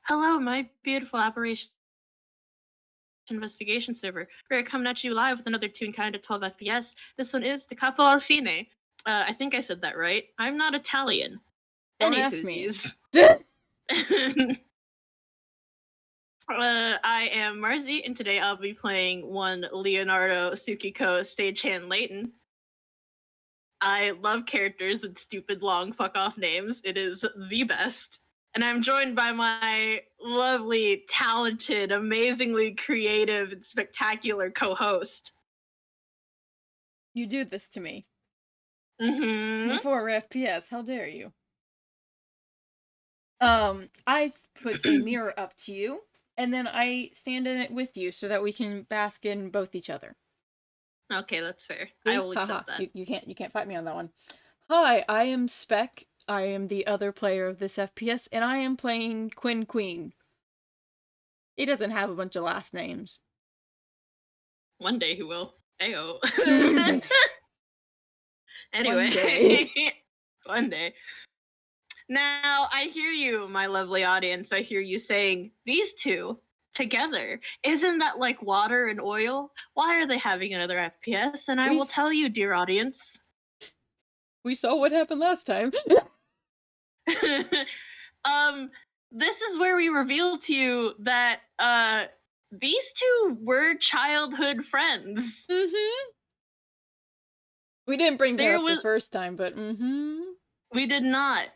Hello, my beautiful Operation Investigation server. We're coming at you live with another Toonkind at 12 FPS. This one is the Capo al Fine. I think I said that right. I'm not Italian. Don't Any ask me. I am Marzi, and today I'll be playing one Leonardo Tsukiko stagehand Layton. I love characters with stupid long fuck off names. It is the best. And I'm joined by my lovely, talented, amazingly creative, and spectacular co-host. You do this to me. Mm-hmm. Before FPS, how dare you? I've put a mirror up to you, and then I stand in it with you so that we can bask in both each other. Okay, that's fair. See? I will accept that. You can't fight me on that one. Hi, I am Spec. I am the other player of this FPS, and I am playing Queen. He doesn't have a bunch of last names. One day he will. Ayo. One Anyway. day. One day. Now, I hear you, my lovely audience. I hear you saying, these two together, isn't that like water and oil? Why are they having another FPS? And I will tell you, dear audience. We saw what happened last time. This is where we reveal to you that, these two were childhood friends. Mm-hmm. We didn't bring that up the first time, but we did not.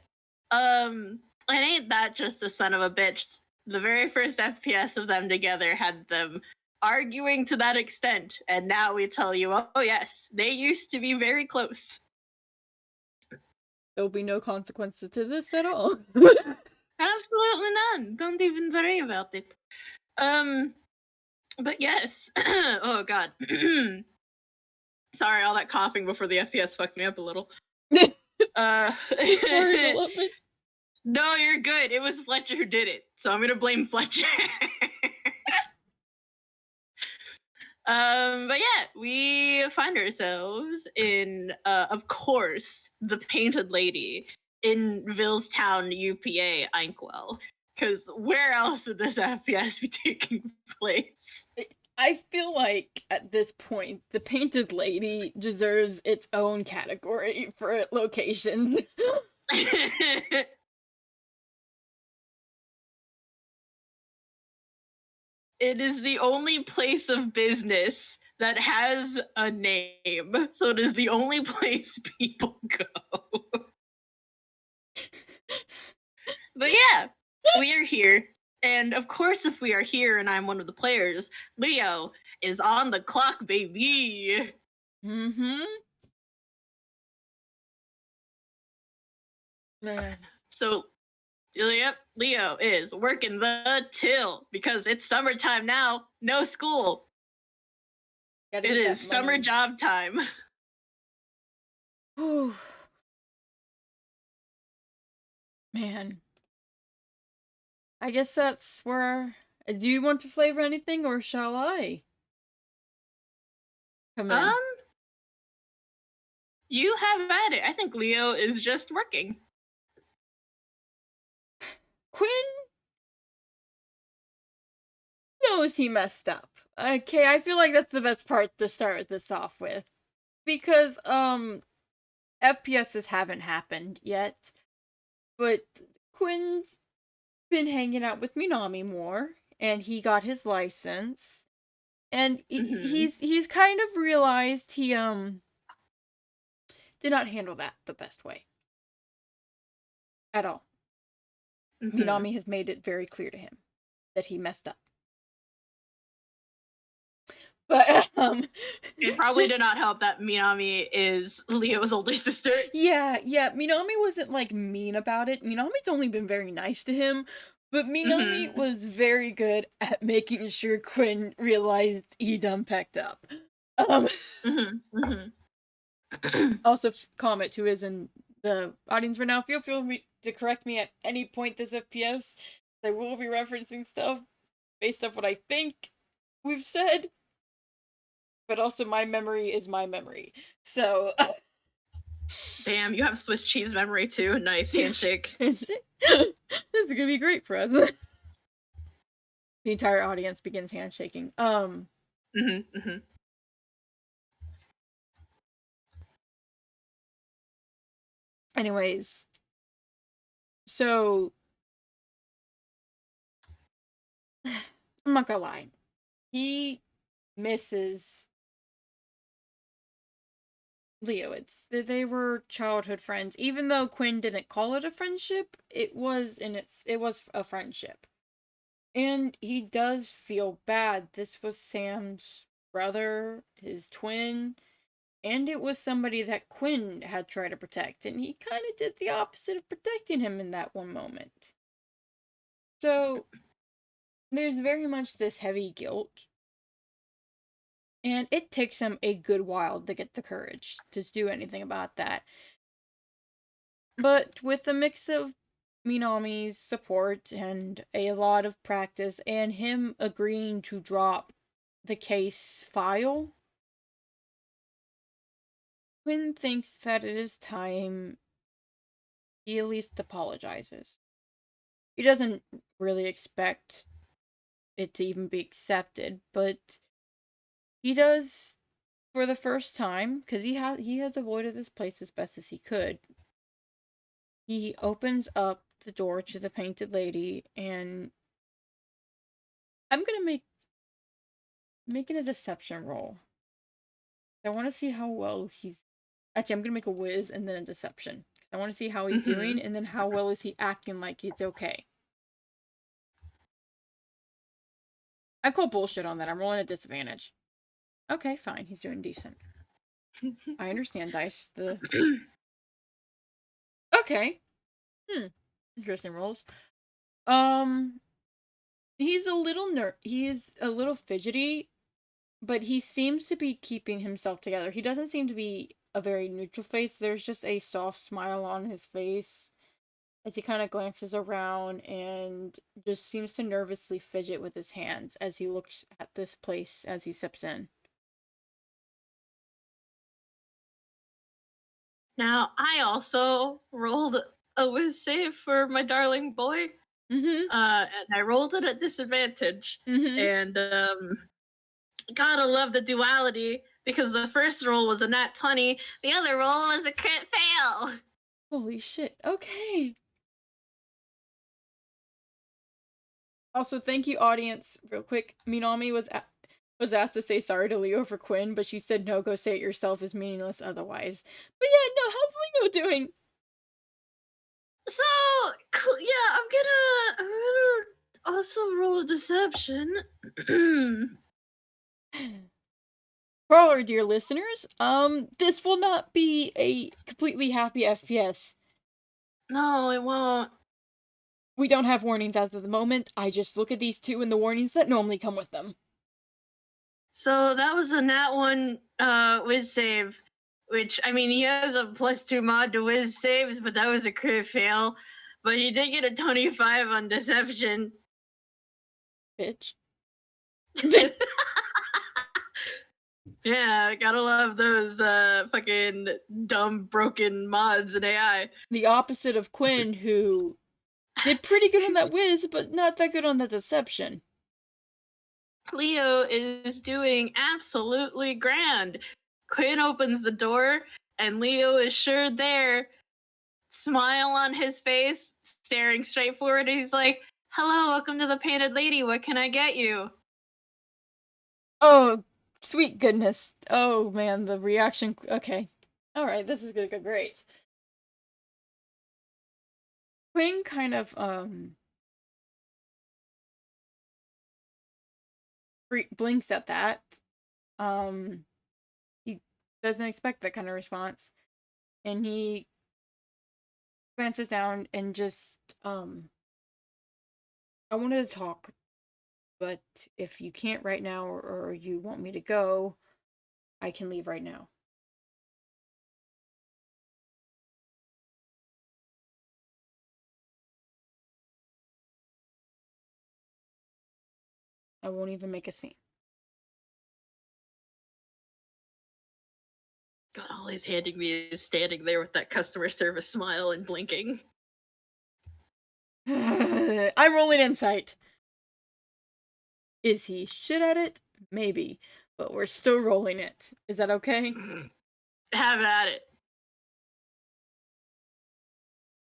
And ain't that just a son of a bitch? The very first FPS of them together had them arguing to that extent, and now we tell you, oh yes, they used to be very close. There'll be no consequences to this at all. Absolutely none. Don't even worry about it. But yes. Oh god. Sorry, all that coughing before the FPS fucked me up a little. Sorry, beloved. No, you're good. It was Fletcher who did it, so I'm gonna blame Fletcher. But yeah, we find ourselves in, of course, the Painted Lady in Villestown, UPA, Inkwell. Because where else would this FPS be taking place? I feel like, at this point, the Painted Lady deserves its own category for locations. It is the only place of business that has a name, so it is the only place people go. But yeah, we are here. And of course, if we are here and I'm one of the players, Leo is on the clock, baby. Mm-hmm. Man. So, yep, Leo is working the till because it's summertime now. No school. It is summer job time. Whew. Man. I guess that's where... Do you want to flavor anything, or shall I? Come in. You have at it. I think Leo is just working. Quinn knows he messed up. Okay, I feel like that's the best part to start this off with. Because, FPSs haven't happened yet. But Quinn's been hanging out with Minami more, and he got his license. And he's kind of realized he, did not handle that the best way. At all. Minami has made it very clear to him that he messed up. But, it probably did not help that Minami is Leo's older sister. Yeah, Minami wasn't, like, mean about it. Minami's only been very nice to him, but Minami was very good at making sure Quinn realized he done pecked up. Also, Comet, who is in the audience right now, feel free to correct me at any point this FPS. I will be referencing stuff based off what I think we've said. But also, my memory is my memory. So... Damn, you have Swiss cheese memory too. Nice handshake. This is gonna be great for us. The entire audience begins handshaking. Anyways, so I'm not gonna lie. He misses Leo. They were childhood friends. Even though Quinn didn't call it a friendship, it was a friendship. And he does feel bad. This was Sam's brother, his twin, and it was somebody that Quinn had tried to protect, and he kind of did the opposite of protecting him in that one moment. So there's very much this heavy guilt. And it takes him a good while to get the courage to do anything about that. But with a mix of Minami's support and a lot of practice and him agreeing to drop the case file, Quinn thinks that it is time he at least apologizes. He doesn't really expect it to even be accepted, but he does for the first time, because he has avoided this place as best as he could. He opens up the door to the painted lady, and I'm gonna making a deception roll. I want to see how well he's. Actually, I'm gonna make a whiz and then a deception. I want to see how he's doing, and then how well is he acting like it's okay. I call bullshit on that. I'm rolling a disadvantage. Okay, fine. He's doing decent. I understand, dice. Okay. Interesting rolls. He's a little fidgety, but he seems to be keeping himself together. He doesn't seem to be a very neutral face. There's just a soft smile on his face as he kind of glances around and just seems to nervously fidget with his hands as he looks at this place as he steps in. Now, I also rolled a whiz save for my darling boy. And I rolled it at disadvantage. And gotta love the duality, because the first roll was a nat 20, the other roll was a crit fail. Holy shit. Okay. Also, thank you, audience. Real quick, Minami was asked to say sorry to Leo for Quinn, but she said no, go say it yourself is meaningless otherwise. But yeah, no, how's Leo doing? So, yeah, I'm gonna also roll a deception. For all our dear listeners, this will not be a completely happy FPS. No, it won't. We don't have warnings as of the moment. I just look at these two and the warnings that normally come with them. So that was a nat 1 whiz save, which, I mean, he has a +2 mod to whiz saves, but that was a crit fail. But he did get a 25 on deception. Bitch. Yeah, gotta love those fucking dumb, broken mods in AI. The opposite of Quinn, who did pretty good on that whiz, but not that good on the deception. Leo is doing absolutely grand. Quinn opens the door, and Leo is sure there, smile on his face, staring straight forward. He's like, "Hello, welcome to the Painted Lady. What can I get you?" Oh, sweet goodness. Oh, man, the reaction. Okay. Alright, this is gonna go great. Quinn kind of, blinks at that. He doesn't expect that kind of response. And he glances down and just, I wanted to talk, but if you can't right now or you want me to go, I can leave right now. I won't even make a scene. God, all he's handing me is standing there with that customer service smile and blinking. I'm rolling insight. Is he shit at it? Maybe. But we're still rolling it. Is that okay? Have at it.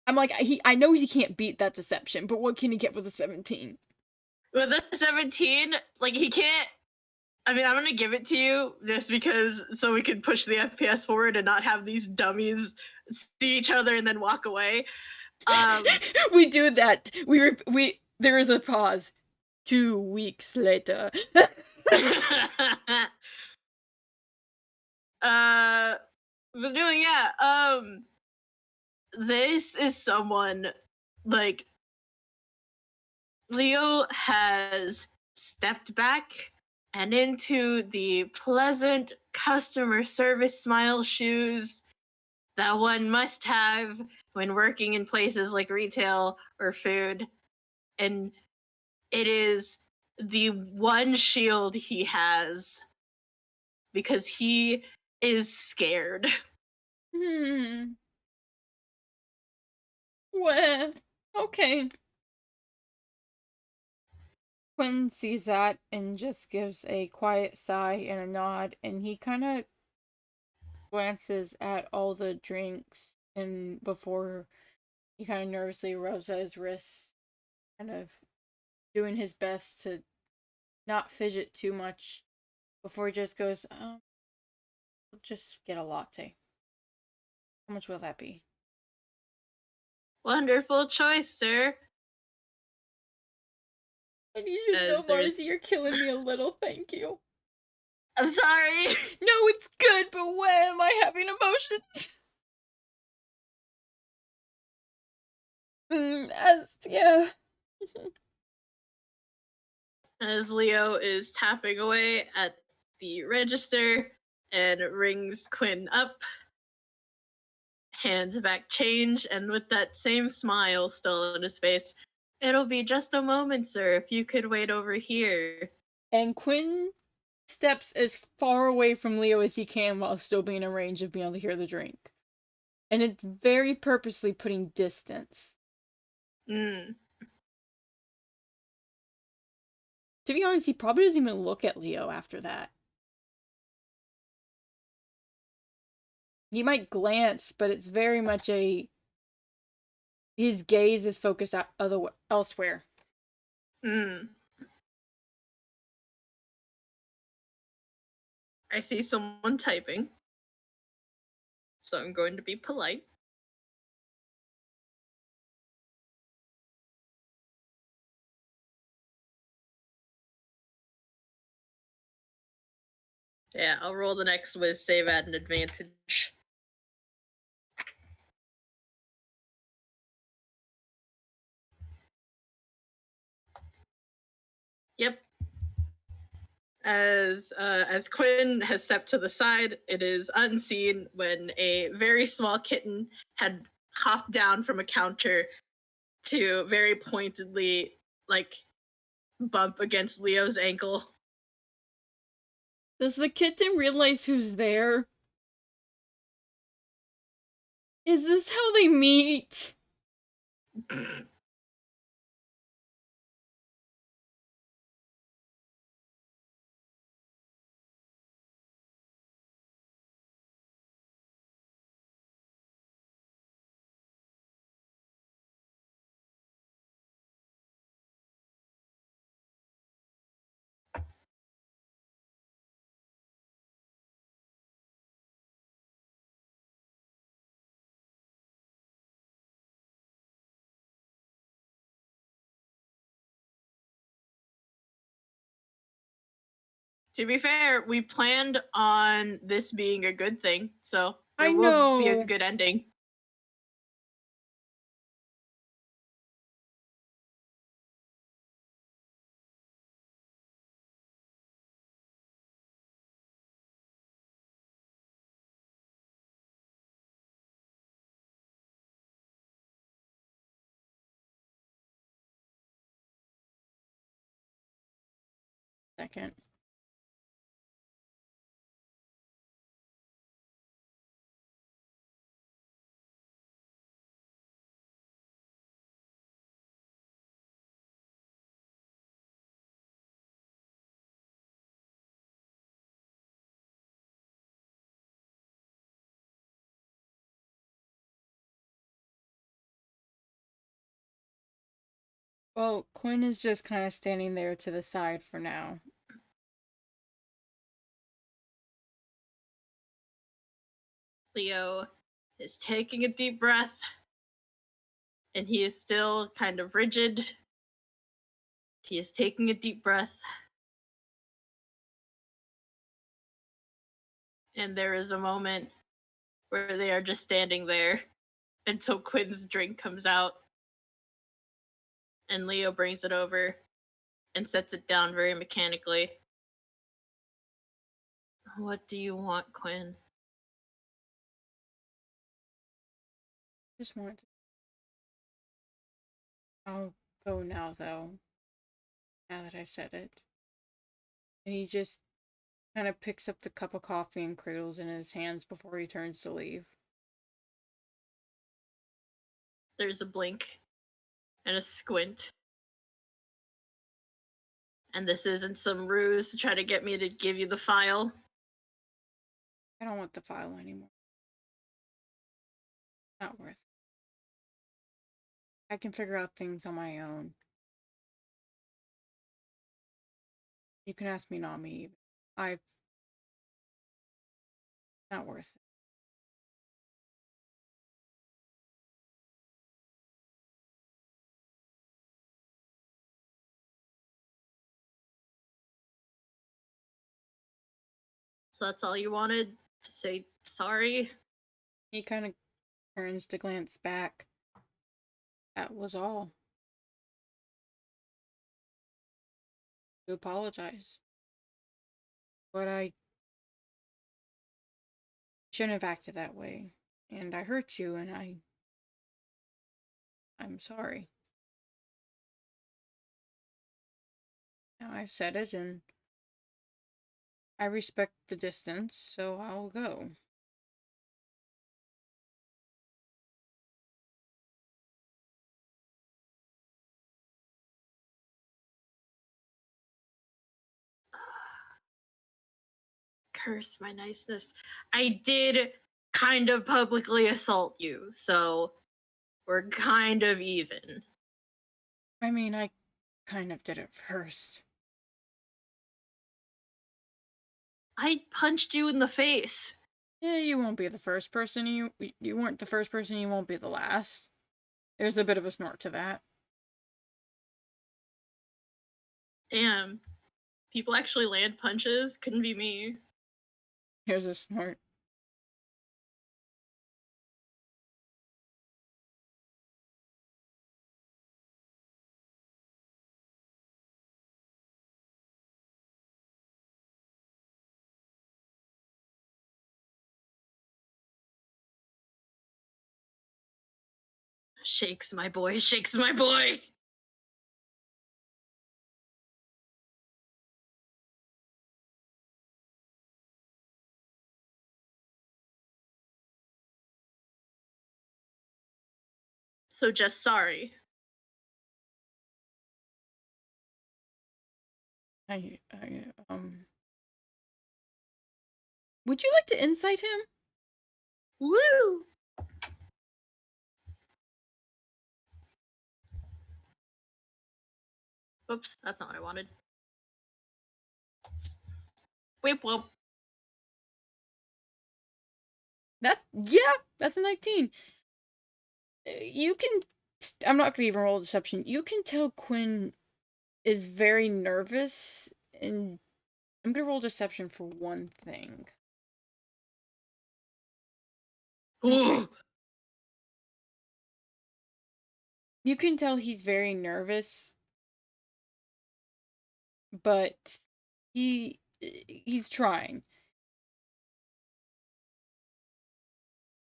I'm like, I know he can't beat that deception, but what can he get with a 17? With a 17, like, he can't. I mean, I'm gonna give it to you just because so we can push the FPS forward and not have these dummies see each other and then walk away. We do that. There is a pause. 2 weeks later. But no, yeah. This is someone like Leo has stepped back and into the pleasant customer service smile shoes that one must have when working in places like retail or food. And it is the one shield he has because he is scared. Well, okay. Quinn sees that and just gives a quiet sigh and a nod, and he kind of glances at all the drinks and before he kind of nervously rubs at his wrists, kind of doing his best to not fidget too much before he just goes, just get a latte. How much will that be? Wonderful choice, sir. I need you to know, As there's Marcy, you're killing me a little. Thank you. I'm sorry. No, it's good, but why am I having emotions? Yeah. As Leo is tapping away at the register and rings Quinn up, hands back change, and with that same smile still on his face, it'll be just a moment, sir, if you could wait over here. And Quinn steps as far away from Leo as he can while still being in range of being able to hear the drink. And it's very purposely putting distance. Mm. To be honest, he probably doesn't even look at Leo after that. He might glance, but it's very much his gaze is focused out elsewhere. Mm. I see someone typing, so I'm going to be polite. Yeah, I'll roll the next with save at an advantage. Yep. As Quinn has stepped to the side, it is unseen when a very small kitten had hopped down from a counter to very pointedly like bump against Leo's ankle. Does the kitten realize who's there? Is this how they meet? To be fair, we planned on this being a good thing, so there I will be a know. good ending. Second. Well, Quinn is just kind of standing there to the side for now. Leo is taking a deep breath, and he is still kind of rigid. He is taking a deep breath, and there is a moment where they are just standing there until Quinn's drink comes out, and Leo brings it over and sets it down very mechanically. What do you want, Quinn? Just want to. I'll go now, though. Now that I said it. And he just kind of picks up the cup of coffee and cradles in his hands before he turns to leave. There's a blink and a squint. And this isn't some ruse to try to get me to give you the file. I don't want the file anymore. Not worth it. I can figure out things on my own. You can ask me, not me. I've. Not worth it. So that's all you wanted? To say sorry? He kind of turns to glance back. That was all. To apologize. But I shouldn't have acted that way. And I hurt you, and I'm sorry. Now I've said it, and I respect the distance, so I'll go. Curse my niceness. I did kind of publicly assault you, so we're kind of even. I mean, I kind of did it first. I punched you in the face. Yeah, you won't be the first person. You weren't the first person. You won't be the last. There's a bit of a snort to that. Damn. People actually land punches? Couldn't be me. Here's a snort. Shakes my boy, shakes my boy! So just sorry. Would you like to incite him? Woo! Oops, that's not what I wanted. Whip whoop. That's a 19. You can. I'm not gonna even roll deception. You can tell Quinn is very nervous, and I'm gonna roll deception for one thing. Okay. You can tell he's very nervous, but he's trying.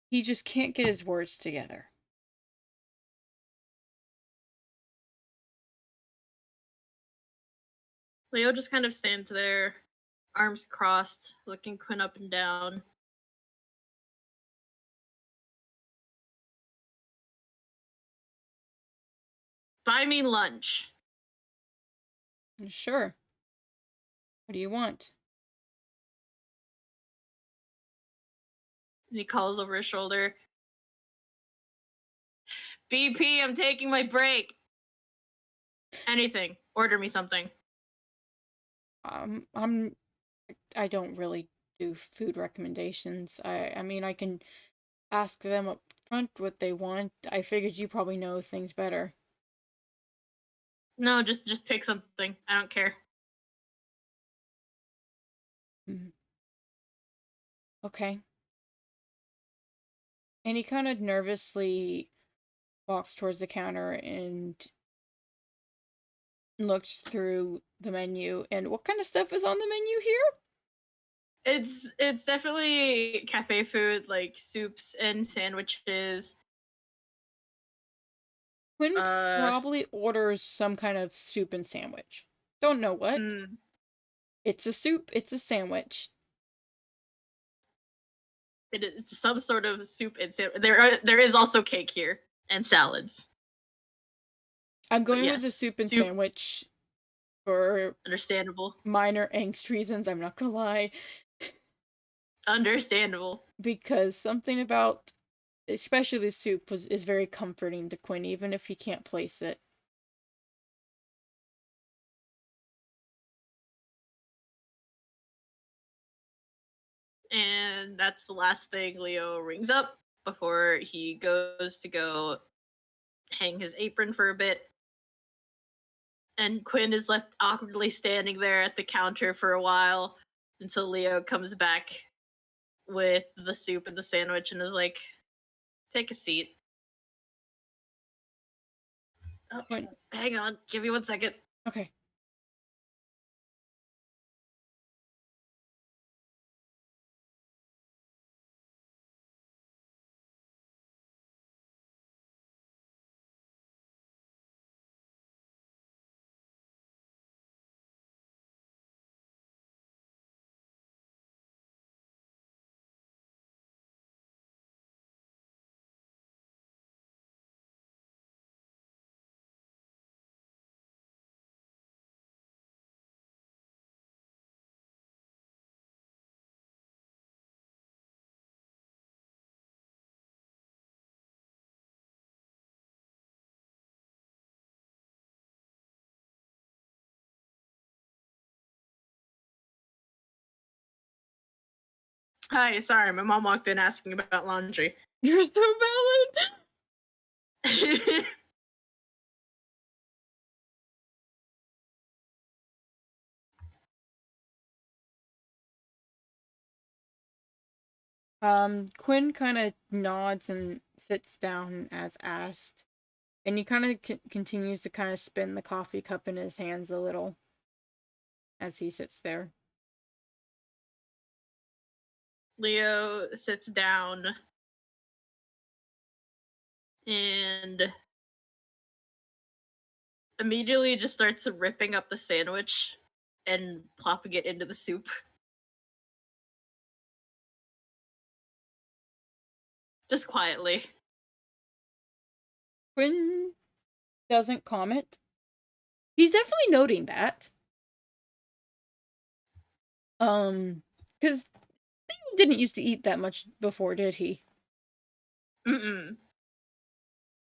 He just can't get his words together. Leo just kind of stands there, arms crossed, looking Quinn up and down. Buy me lunch. Sure. What do you want? And he calls over his shoulder. BP, I'm taking my break. Anything. Order me something. I don't really do food recommendations. I mean, I can ask them up front what they want. I figured you probably know things better. No, just pick something. I don't care. Mm. Okay. And he kind of nervously walks towards the counter and looks through the menu. And what kind of stuff is on the menu here? It's definitely cafe food, like soups and sandwiches. Quinn Uh, probably orders some kind of soup and sandwich. Don't know what. mm, It's a soup, it's a sandwich. it is some sort of soup and sandwich. There is also cake here and salads. I'm But going with the yes, soup and soup. sandwich for Understandable. minor angst reasons, I'm not gonna lie. Understandable. Because something about especially the soup is very comforting to Quinn, even if he can't place it. And that's the last thing Leo rings up before he goes to go hang his apron for a bit. And Quinn is left awkwardly standing there at the counter for a while until Leo comes back with the soup and the sandwich and is like, take a seat. Oh, Quinn, hang on, give me 1 second. okay. Hi, sorry, my mom walked in asking about laundry. You're so valid. Quinn kind of nods and sits down as asked. And he kind of continues to kind of spin the coffee cup in his hands a little as he sits there. Leo sits down and immediately just starts ripping up the sandwich and plopping it into the soup. Just quietly. Quinn doesn't comment. He's definitely noting that. Because he didn't used to eat that much before, did he? Mm-mm.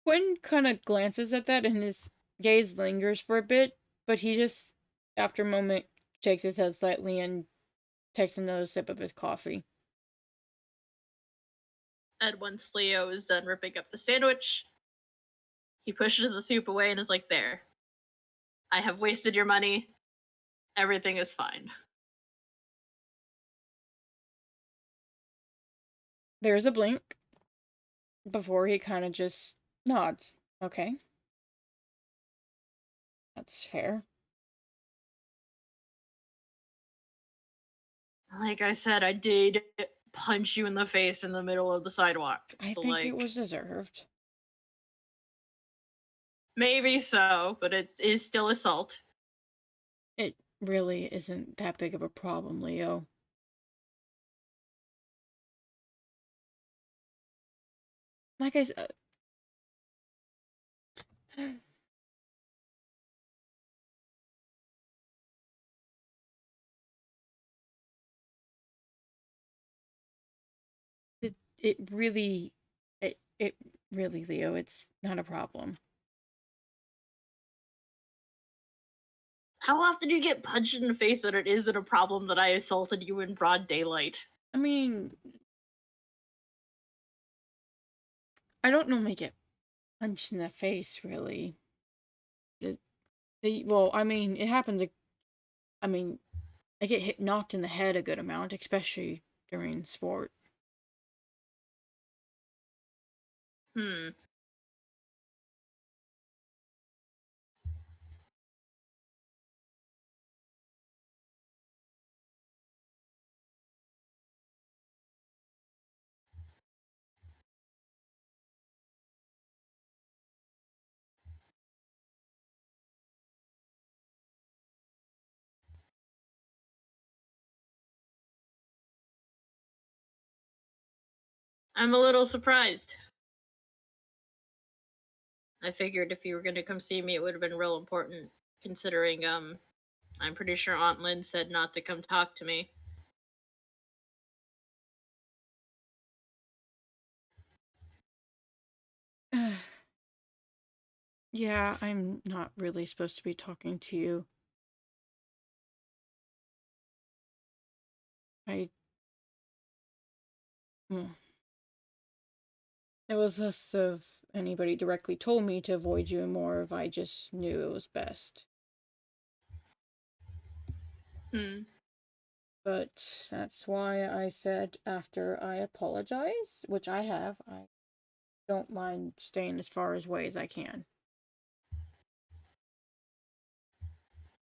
Quinn kind of glances at that and his gaze lingers for a bit, but he just, after a moment, shakes his head slightly and takes another sip of his coffee. And once Leo is done ripping up the sandwich, he pushes the soup away and is like, there. I have wasted your money. Everything is fine. There's a blink before he kind of just nods. Okay. That's fair. Like I said, I did punch you in the face in the middle of the sidewalk. I So, think it like, was deserved. maybe so, but it is still assault. It really isn't that big of a problem, Leo. Like I said, it really, it really, Leo, it's not a problem. How often do you get punched in the face that it isn't a problem that I assaulted you in broad daylight? I mean, I don't normally get punched in the face, really. Well, I mean, it happens. I mean, I get knocked in the head a good amount, especially during sport. Hmm. I'm a little surprised. I figured if you were gonna come see me, it would have been real important, considering, I'm pretty sure Aunt Lynn said not to come talk to me. Yeah, I'm not really supposed to be talking to you. Well, it was less of anybody directly told me to avoid you and more of I just knew it was best. Hmm. But that's why I said after I apologize, which I have, I don't mind staying as far away as I can.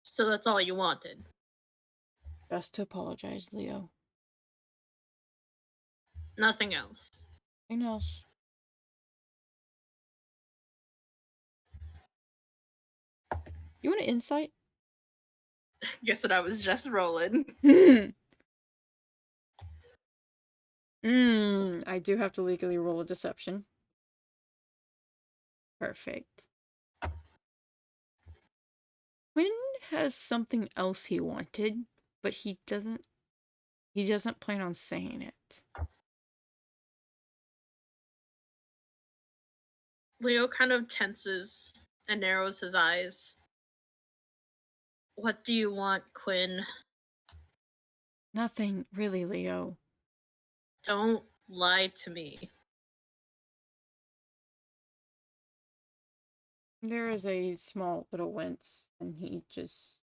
So that's all you wanted. Just to apologize, Leo. Nothing else. Nothing else. You want an insight? Guess what I was just rolling. I do have to legally roll a deception. Perfect. Quinn has something else he wanted, but he doesn't plan on saying it. Leo kind of tenses and narrows his eyes. What do you want, Quinn? Nothing, really, Leo. Don't lie to me. There is a small little wince, and he just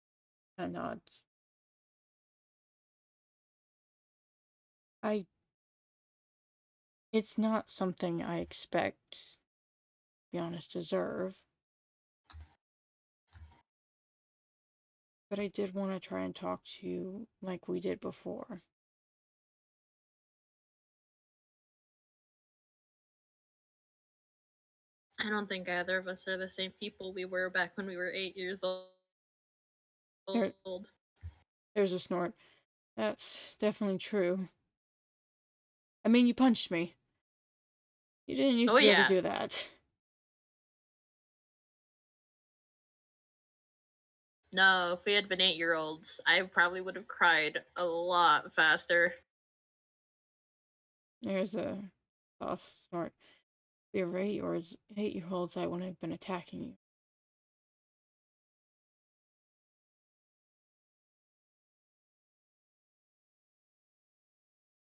kind of nods. It's not something I expect, to be honest, deserve. But I did want to try and talk to you like we did before. I don't think either of us are the same people we were back when we were 8 years There, old. there's a snort. That's definitely true. I mean, you punched me. You didn't used Oh to be able yeah. to do that. No, if we had been 8-year-olds, I probably would have cried a lot faster. There's a soft snort. If we were 8-year-olds, I wouldn't have been attacking you.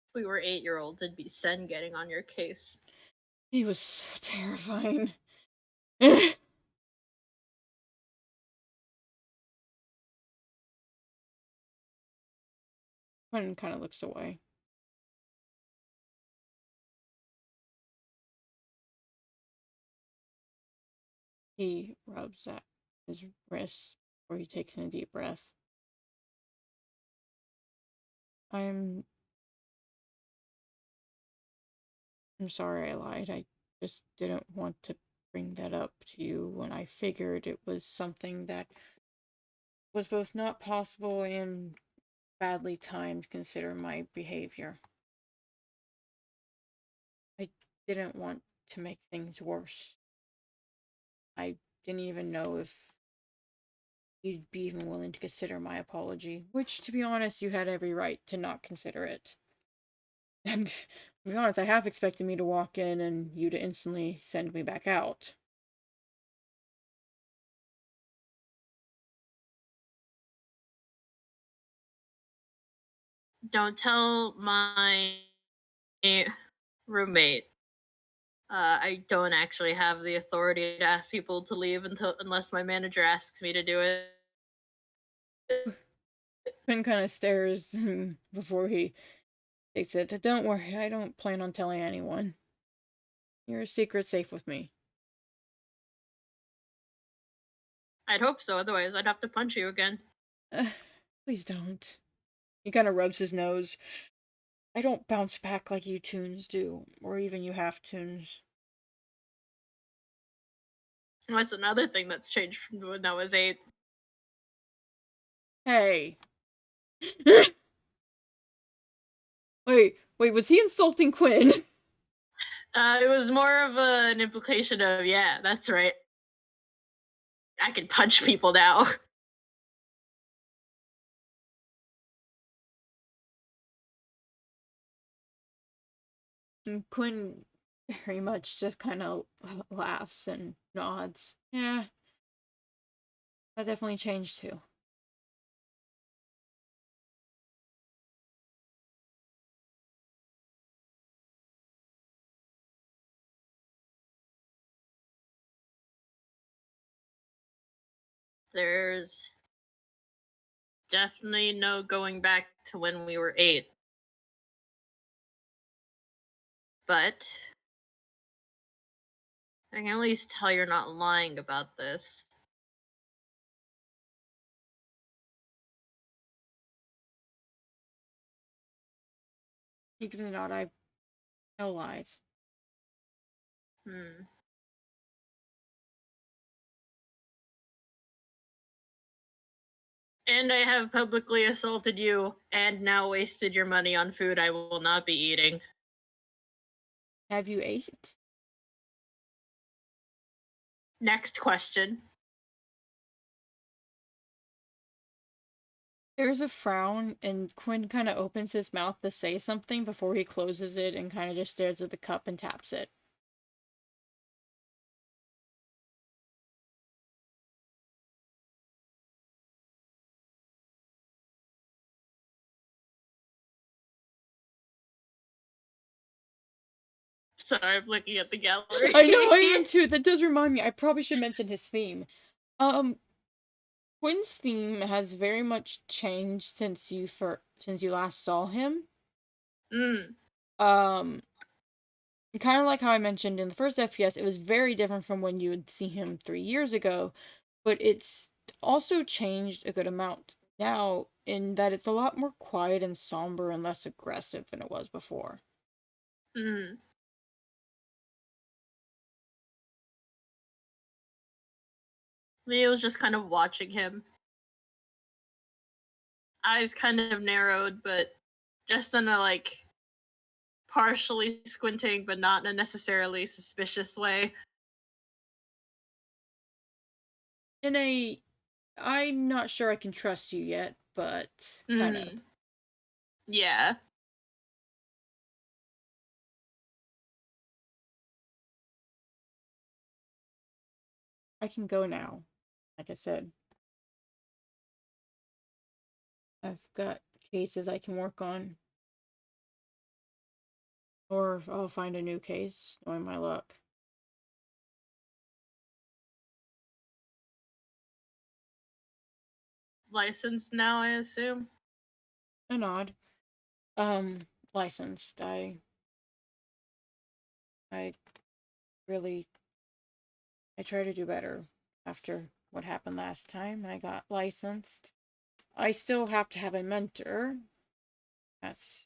If we were 8-year-olds, it'd be Sen getting on your case. He was so terrifying. Quentin kind of looks away. He rubs at his wrist before he takes in a deep breath. I'm sorry I lied. I just didn't want to bring that up to you when I figured it was something that was both not possible and badly timed considering my behavior. I didn't want to make things worse. I didn't even know if you'd be even willing to consider my apology, which, to be honest, you had every right to not consider it. And to be honest, I half expected me to walk in and you to instantly send me back out. Don't tell my roommate. I don't actually have the authority to ask people to leave unless my manager asks me to do it. Quinn kind of stares before he takes it. Don't worry, I don't plan on telling anyone. Your secret's safe with me. I'd hope so, otherwise I'd have to punch you again. Please don't. He kind of rubs his nose. I don't bounce back like you toons do, or even you half-toons. That's another thing that's changed from when I was 8. Hey. Wait, was he insulting Quinn? It was more of an implication of, yeah, that's right. I can punch people now. And Quinn very much just kind of laughs and nods. Yeah, that definitely changed too. There's definitely no going back to when we were 8. But I can at least tell you're not lying about this. He gives a nod. I no lies. Hmm. And I have publicly assaulted you and now wasted your money on food I will not be eating. Have you ate? Next question. There's a frown, and Quinn kind of opens his mouth to say something before he closes it and kind of just stares at the cup and taps it. Sorry, I'm looking at the gallery. I know, I am too. That does remind me. I probably should mention his theme. Quinn's theme has very much changed since you last saw him. Mm. Um, kind of like how I mentioned in the first FPS, it was very different from when you would see him 3 years ago, but it's also changed a good amount now in that it's a lot more quiet and somber and less aggressive than it was before. Mm. Leo's just kind of watching him. Eyes kind of narrowed, but just in a partially squinting, but not in a necessarily suspicious way. In a, I'm not sure I can trust you yet, but kind of. Yeah. I can go now. Like I said, I've got cases I can work on. Or I'll find a new case, knowing my luck. Licensed now, I assume. A nod. Licensed. I really, I try to do better after what happened last time. I got licensed. I still have to have a mentor. That's,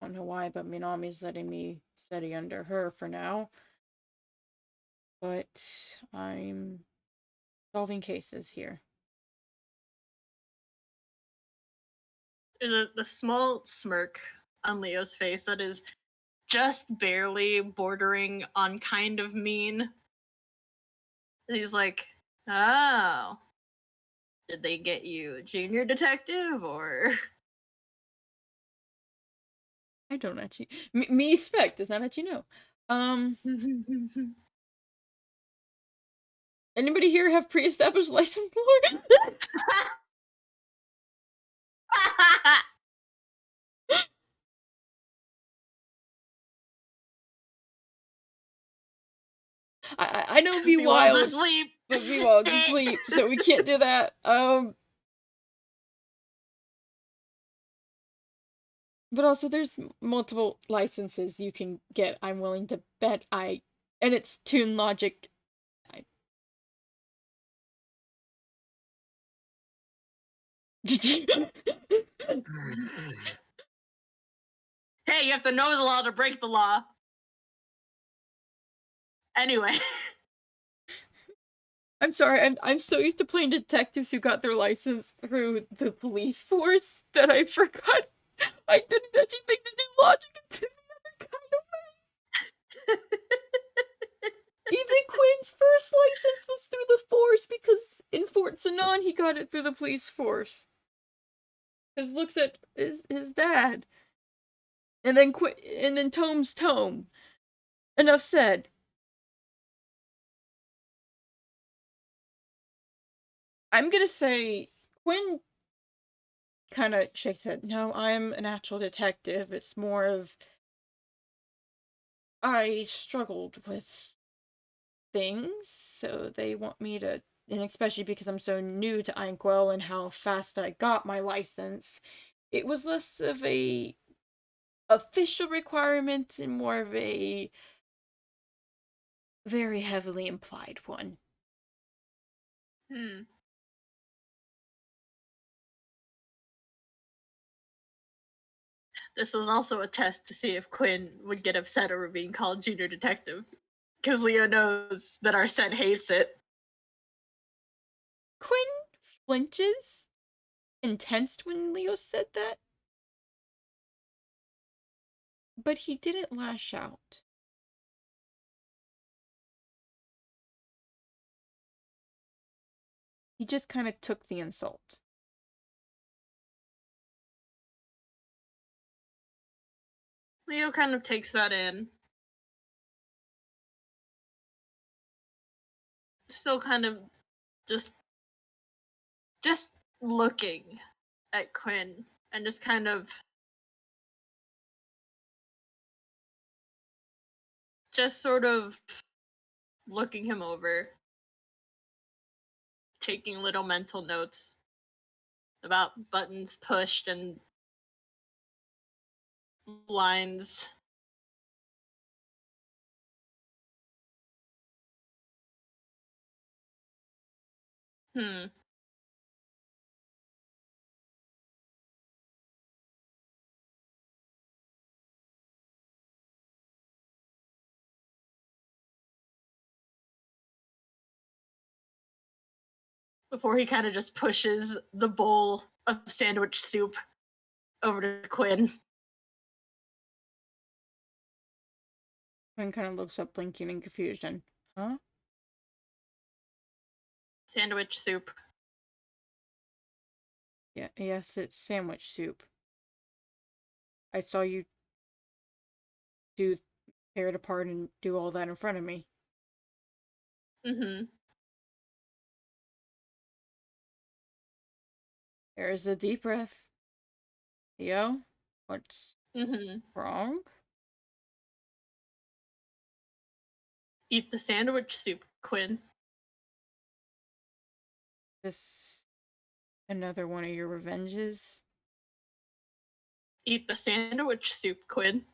I don't know why, but Minami's letting me study under her for now. But I'm solving cases here. There's a small smirk on Leo's face that is just barely bordering on kind of mean. He's like, oh, did they get you junior detective or? I don't actually. Me spec does not actually know. Anybody here have pre-established license lore? I know be Wild wild, asleep. but be wild to sleep, so we can't do that. But also there's multiple licenses you can get. I'm willing to bet and it's Toon Logic. Hey, you have to know the law to break the law. Anyway. I'm sorry, I'm so used to playing detectives who got their license through the police force that I forgot I didn't actually think to do logic into the other kind of way. Even Quinn's first license was through the force because in Fort Sanan he got it through the police force. Because looks at his dad. And then Tome's Tome. Enough said. I'm gonna say Quinn kind of shakes it. No, I'm a natural detective. It's more of I struggled with things, so they want me to, and especially because I'm so new to Inkwell and how fast I got my license, it was less of a official requirement and more of a very heavily implied one. This was also a test to see if Quinn would get upset over being called junior detective, because Leo knows that our set hates it. Quinn flinches and tensed when Leo said that, but he didn't lash out. He just kind of took the insult. Leo kind of takes that in. Still kind of just looking at Quinn and just kind of just sort of looking him over, taking little mental notes about buttons pushed and lines. Before he kind of just pushes the bowl of sandwich soup over to Quinn. Quinn kind of looks up, blinking in confusion. Huh? Sandwich soup. Yeah, yes, it's sandwich soup. I saw you tear it apart and do all that in front of me. There's a deep breath. Leo, what's wrong? Eat the sandwich soup, Quinn. This another one of your revenges? Eat the sandwich soup, Quinn.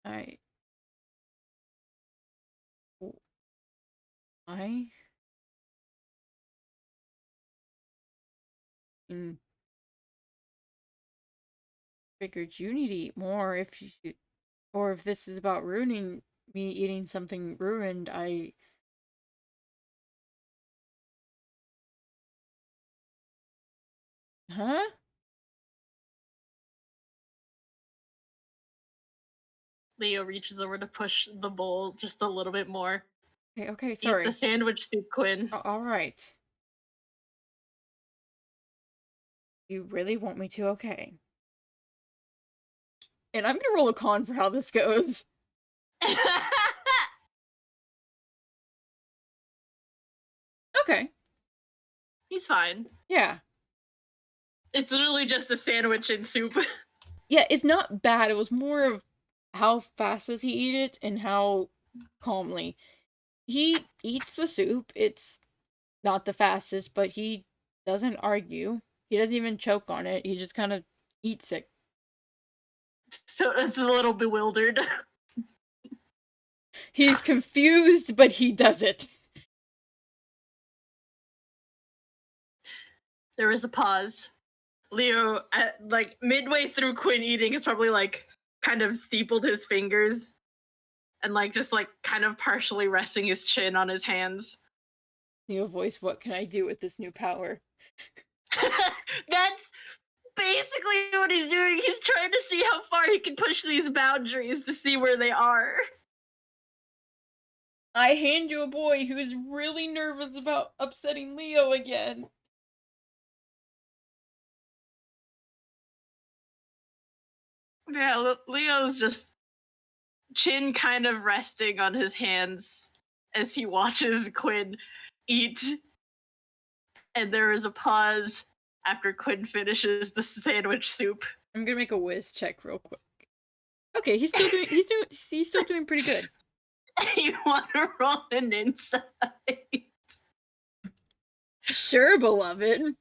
I figured you need to eat more if you, or if this is about ruining me eating something ruined, Huh? Leo reaches over to push the bowl just a little bit more. Okay, sorry. Eat the sandwich soup, Quinn. Alright. You really want me to? Okay. And I'm gonna roll a con for how this goes. Okay. He's fine. Yeah. It's literally just a sandwich and soup. Yeah, it's not bad. It was more of how fast does he eat it and how calmly. He eats the soup. It's not the fastest, but he doesn't argue. He doesn't even choke on it. He just kind of eats it. So it's a little bewildered. He's confused, but he does it. There was a pause. Leo, like midway through Quinn eating, is probably like kind of steepled his fingers and like just like kind of partially resting his chin on his hands. Leo voice, what can I do with this new power? That's basically what he's doing. He's trying to see how far he can push these boundaries to see where they are. I hand you a boy who is really nervous about upsetting Leo again. Yeah, Leo's just chin kind of resting on his hands as he watches Quinn eat. And there is a pause after Quinn finishes the sandwich soup. I'm gonna make a whiz check real quick. Okay, he's still doing pretty good. You want to roll an insight? Sure, beloved.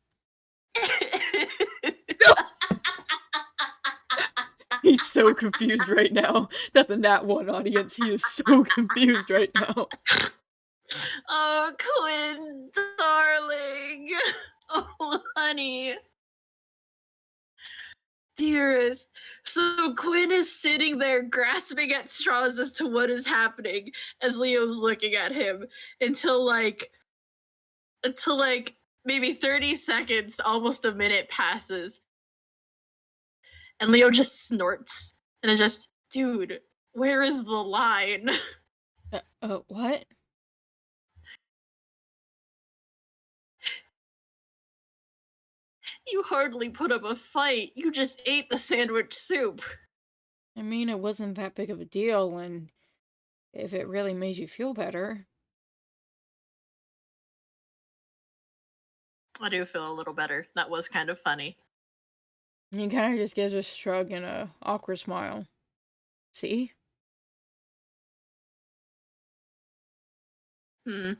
He's so confused right now. That's a nat 1 audience. He is so confused right now. Oh, Quinn, darling. Oh, honey. Dearest. So Quinn is sitting there grasping at straws as to what is happening as Leo's looking at him until like maybe 30 seconds, almost a minute passes. And Leo just snorts and is just, dude, where is the line? What? You hardly put up a fight. You just ate the sandwich soup. I mean, it wasn't that big of a deal, and if it really made you feel better. I do feel a little better. That was kind of funny. He kind of just gives a shrug and a awkward smile. See? Hmm.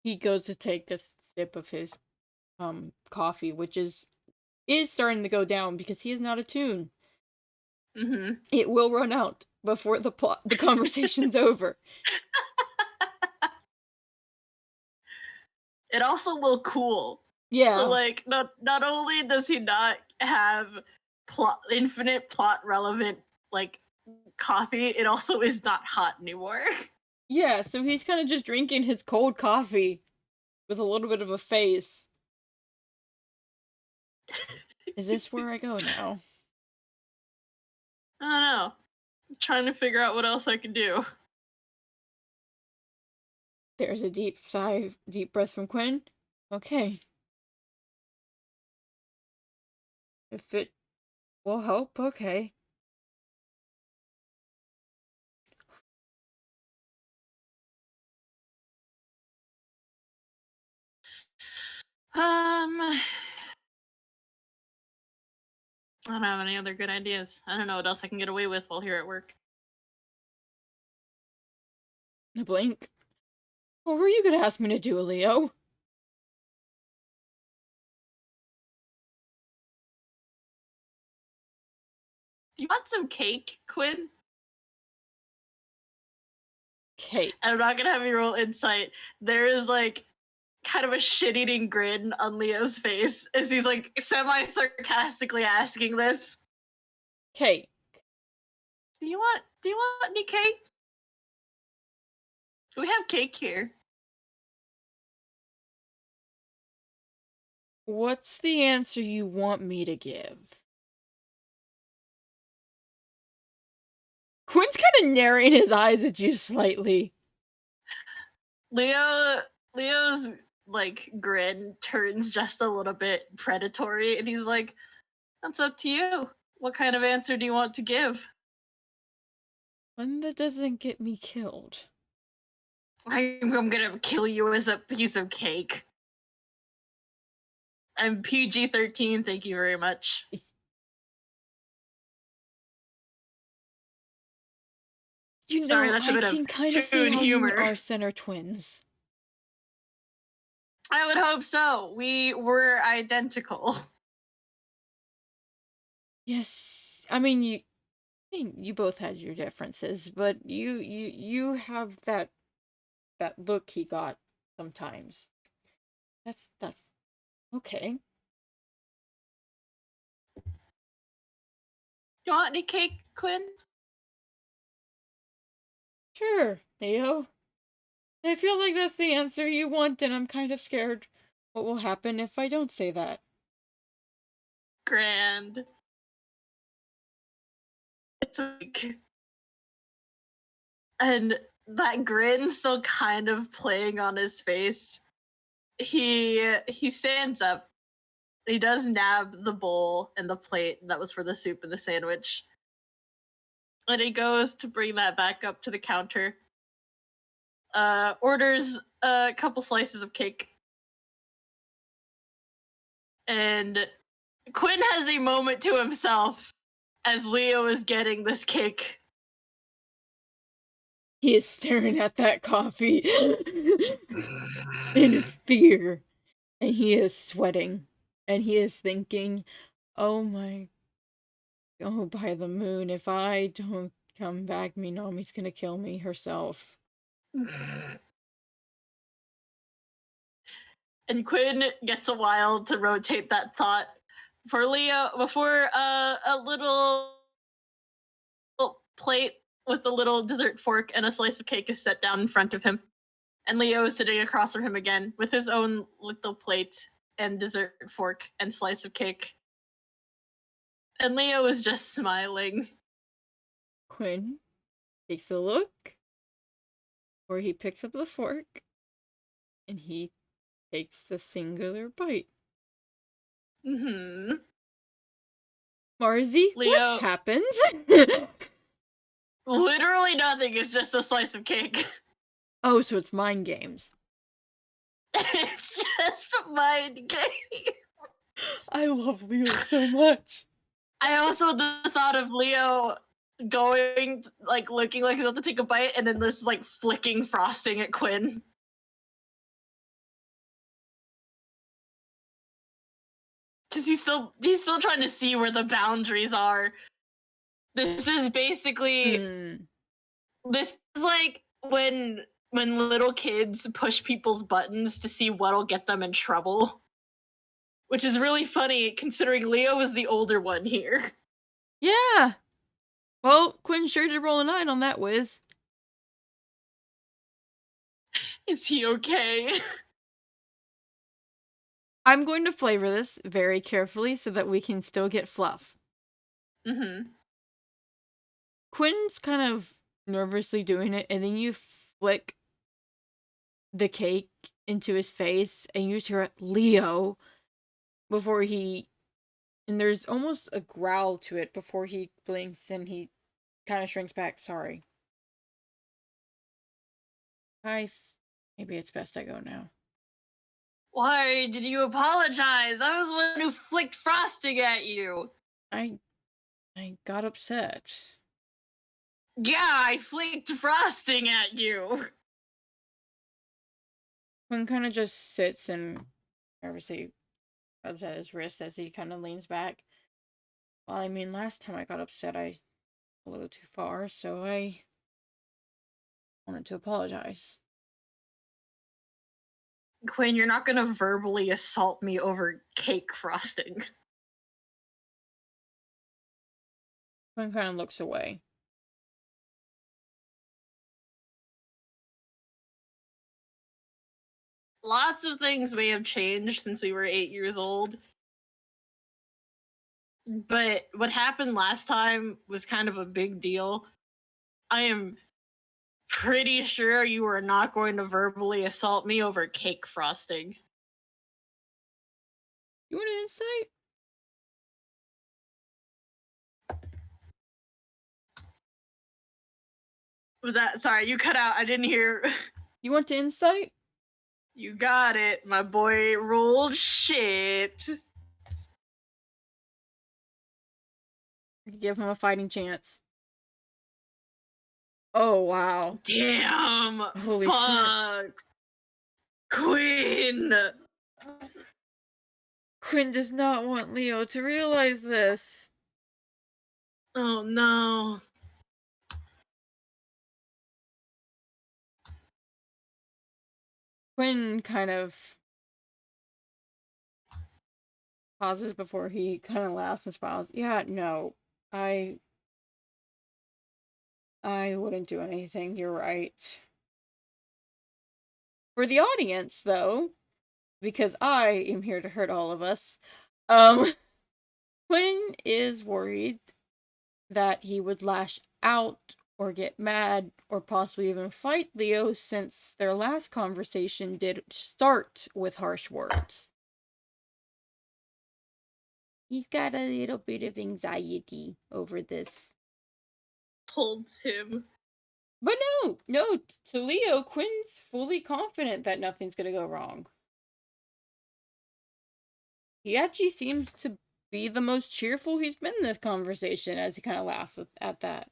He goes to take a sip of his coffee, which is starting to go down because he is not attuned. Mm-hmm. It will run out before the conversation's over. It also will cool. Yeah. So like not only does he not have infinite plot relevant like coffee, it also is not hot anymore. Yeah, so he's kind of just drinking his cold coffee with a little bit of a face. Is this where I go now? I don't know. I'm trying to figure out what else I can do. There's a deep sigh, deep breath from Quinn. Okay. If it will help, okay. I don't have any other good ideas. I don't know what else I can get away with while here at work. A blink. What were you gonna ask me to do, Leo? Do you want some cake, Quinn? Cake. And I'm not gonna have you roll insight. There is like kind of a shit-eating grin on Leo's face as he's like semi-sarcastically asking this. Cake. Do you want any cake? We have cake here. What's the answer you want me to give? Quinn's kind of narrowing his eyes at you slightly. Leo's like grin turns just a little bit predatory and he's like, that's up to you. What kind of answer do you want to give? One that doesn't get me killed. I'm gonna kill you as a piece of cake. I'm PG-13, thank you very much. You Sorry, know, that's a I bit of can kind of see toon how you humor. are center twins. I would hope so. We were identical. Yes, I mean you both had your differences, but you have that look he got sometimes. That's okay. You want any cake, Quinn? Sure, Leo. I feel like that's the answer you want, and I'm kind of scared what will happen if I don't say that. Grand. It's like, and that grin still kind of playing on his face. He stands up. He does nab the bowl and the plate that was for the soup and the sandwich. And he goes to bring that back up to the counter. Orders a couple slices of cake. And Quinn has a moment to himself as Leo is getting this cake. He is staring at that coffee in fear, and he is sweating, and he is thinking, "Oh my, oh by the moon, if I don't come back, Minami's gonna kill me herself." And Quinn gets a while to rotate that thought for Leo before a little plate with a little dessert fork and a slice of cake is set down in front of him. And Leo is sitting across from him again with his own little plate and dessert fork and slice of cake. And Leo is just smiling. Quinn takes a look, where he picks up the fork, and he takes a singular bite. Mm-hmm. Marzi, Leo, what happens? literally nothing. It's just a slice of cake. Oh, so it's mind games. It's just mind game. I love Leo so much. I also the thought of Leo going like looking like he's about to take a bite and then this like flicking frosting at Quinn. Cause he's still trying to see where the boundaries are. This is basically this is like when little kids push people's buttons to see what'll get them in trouble. Which is really funny considering Leo is the older one here. Yeah. Well, Quinn sure did roll a 9 on that whiz. Is he okay? I'm going to flavor this very carefully so that we can still get fluff. Mm-hmm. Quinn's kind of nervously doing it, and then you flick the cake into his face, and you hear Leo before he. And there's almost a growl to it before he blinks and he kind of shrinks back. Sorry. Maybe it's best I go now. Why did you apologize? I was the one who flicked frosting at you. I got upset. Yeah, I flicked frosting at you. Quinn kind of just sits and nervously rubs at his wrist as he kind of leans back. Well, I mean, last time I got upset, I a little too far, so I wanted to apologize. Quinn, you're not gonna verbally assault me over cake frosting. Quinn kind of looks away. Lots of things may have changed since we were 8 years old. But what happened last time was kind of a big deal. I am pretty sure you are not going to verbally assault me over cake frosting. You want an insight? Was that sorry, you cut out. I didn't hear. You want to insight? You got it. My boy rolled shit. Give him a fighting chance. Oh, wow. Damn. Holy Fuck. shit. Quinn. Quinn does not want Leo to realize this. Oh no. Quinn kind of pauses before he kind of laughs and smiles. Yeah, no. I wouldn't do anything. You're right. For the audience, though, because I am here to hurt all of us, Quinn is worried that he would lash out or get mad or possibly even fight Leo, since their last conversation did start with harsh words. He's got a little bit of anxiety over this. Told him. But no, to Leo, Quinn's fully confident that nothing's gonna go wrong. He actually seems to be the most cheerful he's been in this conversation, as he kind of laughs at that.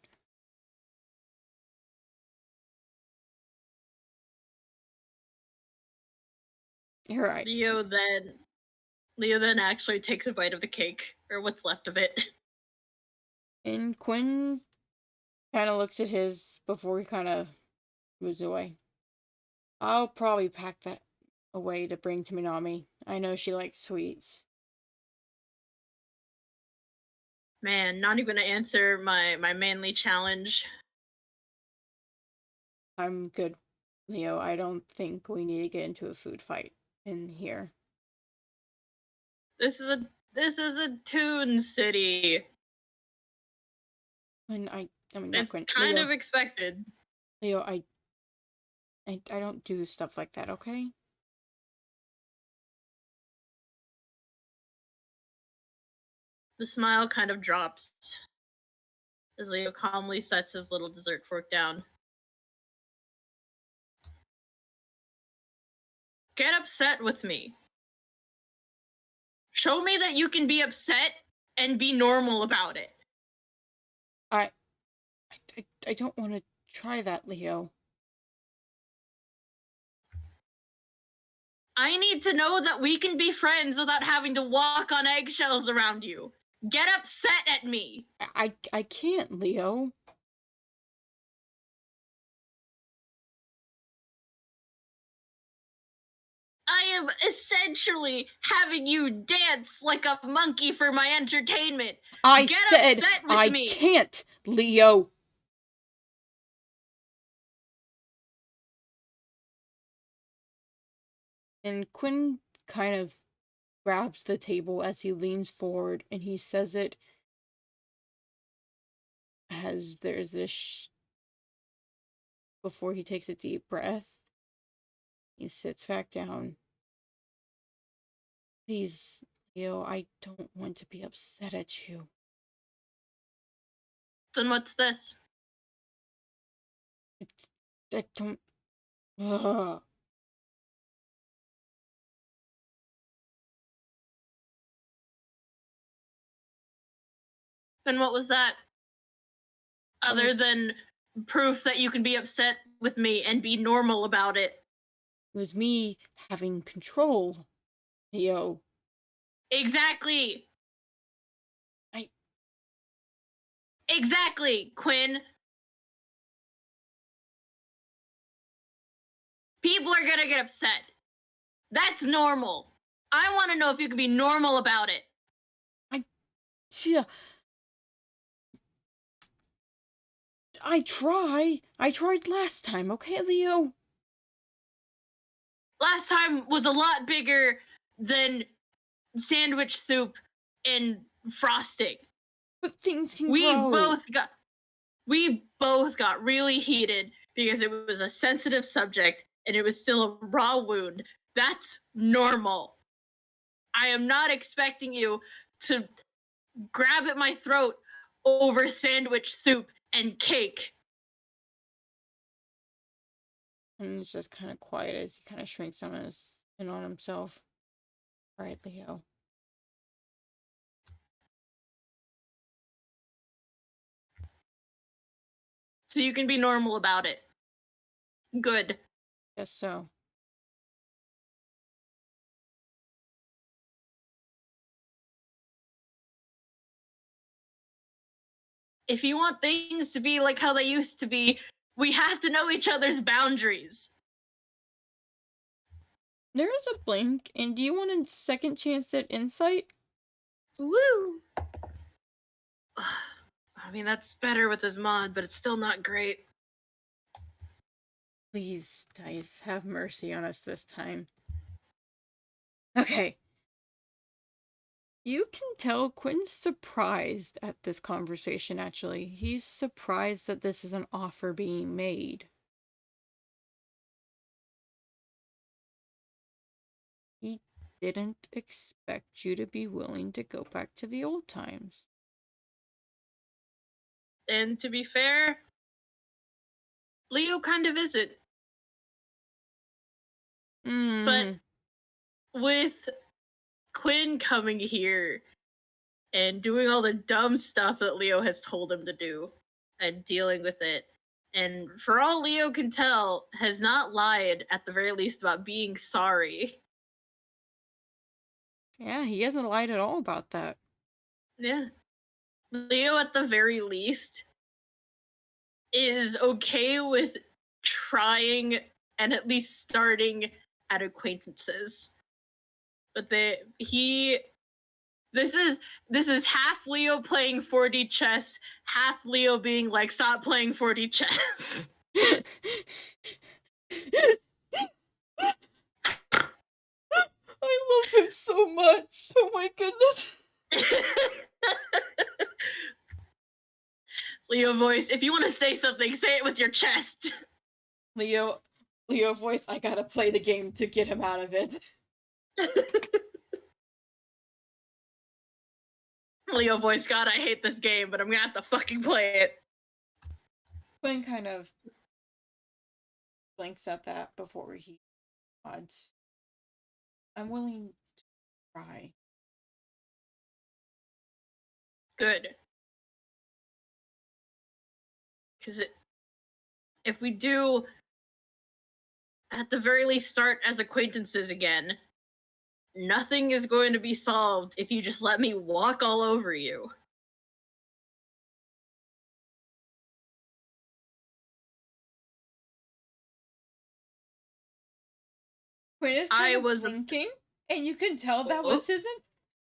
You're right. Leo then actually takes a bite of the cake, or what's left of it. And Quinn kind of looks at his before he kind of moves away. I'll probably pack that away to bring to Minami. I know she likes sweets. Man, not even gonna answer my manly challenge. I'm good, Leo. I don't think we need to get into a food fight in here. This is a Toon City. When I mean, not It's Quinn. kind Leo, of expected. Leo, I don't do stuff like that, okay? The smile kind of drops as Leo calmly sets his little dessert fork down. Get upset with me. Show me that you can be upset and be normal about it. I don't want to try that, Leo. I need to know that we can be friends without having to walk on eggshells around you. Get upset at me. I can't, Leo. I am essentially having you dance like a monkey for my entertainment. I Get said upset with I me. can't, Leo. And Quinn kind of grabs the table as he leans forward, and he says it as there's this before he takes a deep breath. He sits back down. Please, Leo, I don't want to be upset at you. Then what's this? I don't. Ugh. Then what was that? Other than proof that you can be upset with me and be normal about it. It was me having control, Leo. Exactly. Exactly, Quinn. People are gonna get upset. That's normal. I want to know if you can be normal about it. Yeah. I tried last time, okay, Leo? Last time was a lot bigger than sandwich soup and frosting. But things can We grow. both got really heated because it was a sensitive subject and it was still a raw wound. That's normal. I am not expecting you to grab at my throat over sandwich soup and cake. And it's just kind of quiet as he kind of shrinks in on himself. All right, Leo. So you can be normal about it. Good. Guess so. If you want things to be like how they used to be, we have to know each other's boundaries. There is a blink, and do you want a second chance at insight? Woo! I mean, that's better with his mod, but it's still not great. Please, dice, have mercy on us this time. Okay. You can tell Quinn's surprised at this conversation, actually. He's surprised that this is an offer being made. He didn't expect you to be willing to go back to the old times. And to be fair, Leo kind of isn't. But with Quinn coming here and doing all the dumb stuff that Leo has told him to do and dealing with it, and for all Leo can tell, has not lied at the very least about being sorry. Yeah, he hasn't lied at all about that. Yeah. Leo, at the very least, is okay with trying and at least starting at acquaintances. But this is half Leo playing 4D chess, half Leo being like, stop playing 4D chess. I love him so much. Oh my goodness. Leo voice, if you want to say something, say it with your chest. Leo voice, I gotta play the game to get him out of it. Leo voice, God, I hate this game, but I'm gonna have to fucking play it. Quinn kind of blinks at that before he nods. I'm willing to try. Good. Because if we do, at the very least, start as acquaintances again, nothing is going to be solved if you just let me walk all over you. Quinn is kind of blinking, and you can tell that was his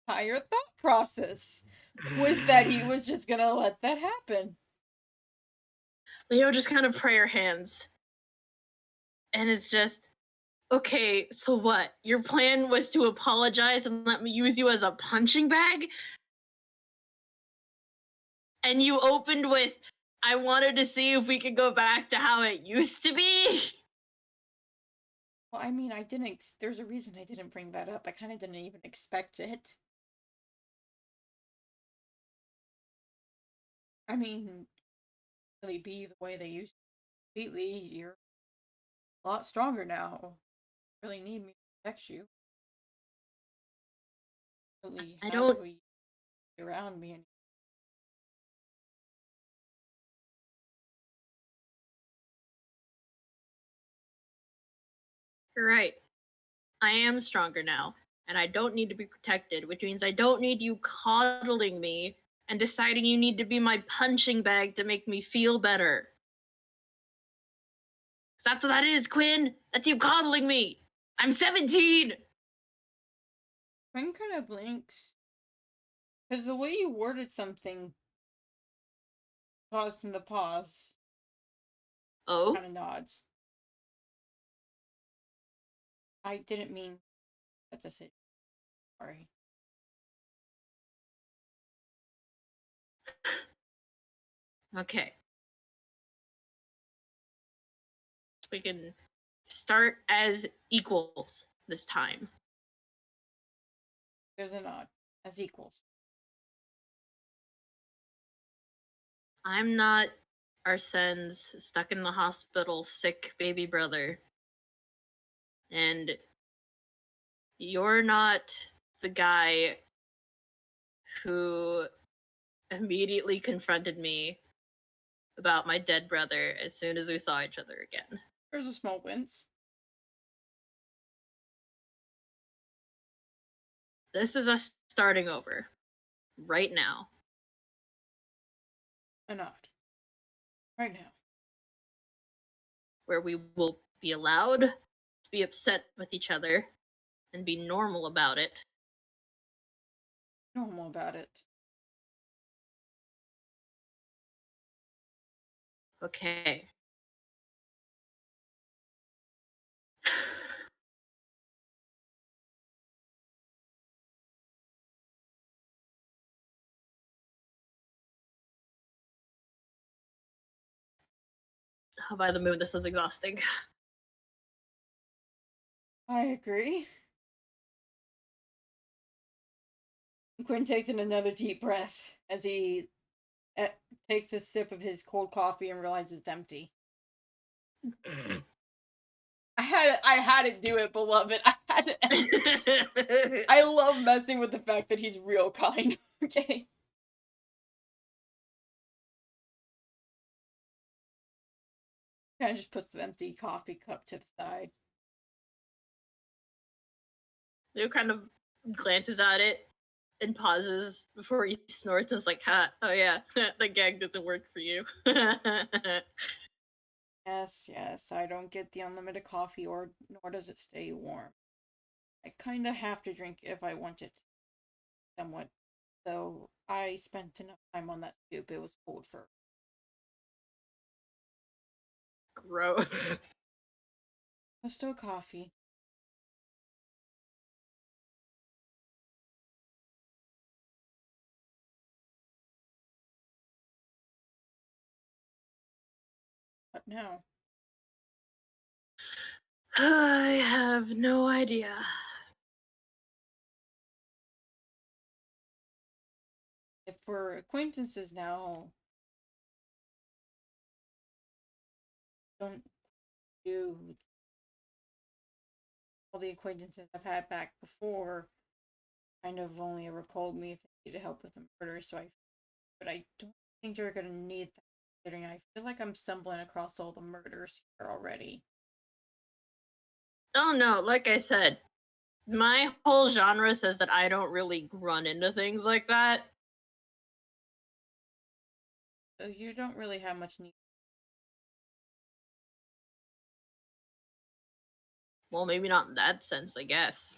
entire thought process. Was that he was just gonna let that happen. Leo just kind of prayer hands. And it's just, okay, so what? Your plan was to apologize and let me use you as a punching bag? And you opened with, I wanted to see if we could go back to how it used to be? Well, I mean, there's a reason I didn't bring that up. I kind of didn't even expect it. I mean, really be the way they used to completely. You're a lot stronger now. Really need me to protect you. Really I have don't. you around me. And You're right. I am stronger now, and I don't need to be protected, which means I don't need you coddling me and deciding you need to be my punching bag to make me feel better. 'Cause that's what that is, Quinn. That's you coddling me. I'm 17. Quinn kind of blinks. Because the way you worded something caused him to pause. Oh? Kind of nods. I didn't mean that decision. Sorry. Okay. We can start as equals this time. There's a nod. As equals. I'm not Arsene's stuck in the hospital, sick baby brother. And you're not the guy who immediately confronted me about my dead brother as soon as we saw each other again. There's a small wince. This is us starting over. Right now. A nod. Right now. Where we will be allowed to be upset with each other and be normal about it. Normal about it. Okay. Oh, by the moon, this is exhausting. I agree. Quinn takes in another deep breath as he takes a sip of his cold coffee and realizes it's empty. I had to do it, beloved. I had to. I love messing with the fact that he's real kind. Okay. Kind of just puts the empty coffee cup to the side. Leo kind of glances at it and pauses before he snorts and is like, ha, oh yeah, the gag doesn't work for you. Yes, I don't get the unlimited coffee, or nor does it stay warm. I kind of have to drink it if I want it somewhat. Though I spent enough time on that soup, it was cold for. Gross. But still coffee. What now? I have no idea. If we're acquaintances now, don't do all the acquaintances I've had back before kind of only ever called me if they needed help with a murder, but I don't think you're gonna need that, considering I feel like I'm stumbling across all the murders here already. Oh no, like I said, my whole genre says that I don't really run into things like that. So you don't really have much need. Well, maybe not in that sense, I guess.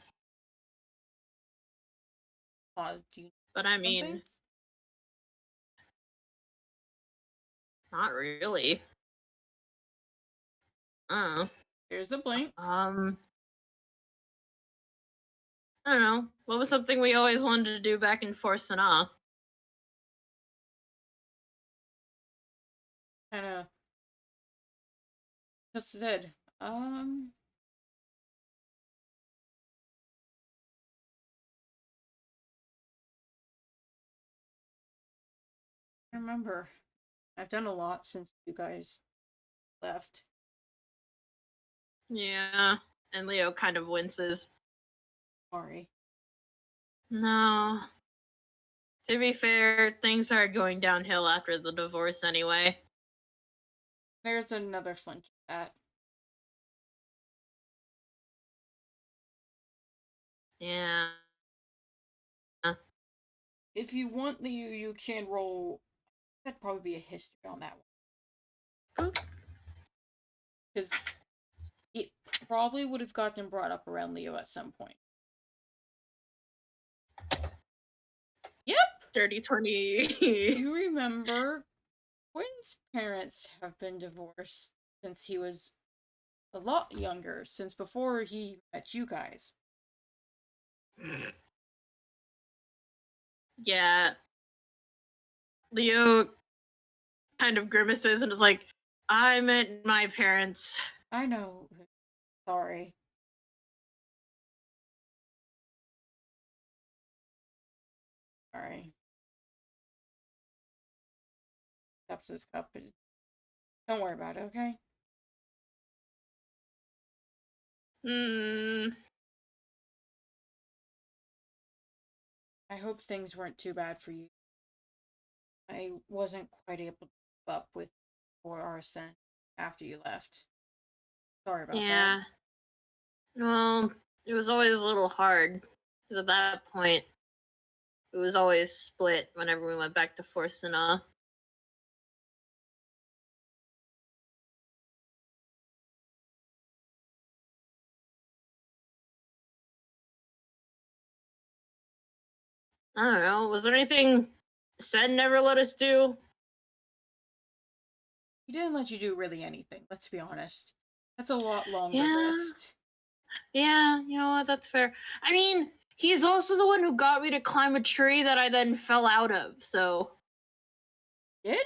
Do you But I something? mean, not really. Here's a blink. I don't know. What was something we always wanted to do back in Force Sanaa? Kinda that's said. I remember. I've done a lot since you guys left. Yeah. And Leo kind of winces. Sorry. No. To be fair, things are going downhill after the divorce anyway. There's another fun chat. Yeah. If you want you can roll. That'd probably be a history on that one. Because it probably would have gotten brought up around Leo at some point. Yep! Dirty 20. You remember Quinn's parents have been divorced since he was a lot younger, since before he met you guys. Yeah. Leo kind of grimaces and is like, I meant my parents. I know. Sorry. Sorry. Cups his cup. Don't worry about it, okay? Hmm. I hope things weren't too bad for you. I wasn't quite able to keep up with or Arsene after you left. Sorry about that. Yeah. Well, it was always a little hard because at that point it was always split whenever we went back to Forcina. I don't know. Was there anything said never let us do? He didn't let you do really anything, let's be honest. That's a lot longer Yeah. list. Yeah, you know what? That's fair. I mean, he's also the one who got me to climb a tree that I then fell out of. So, Did?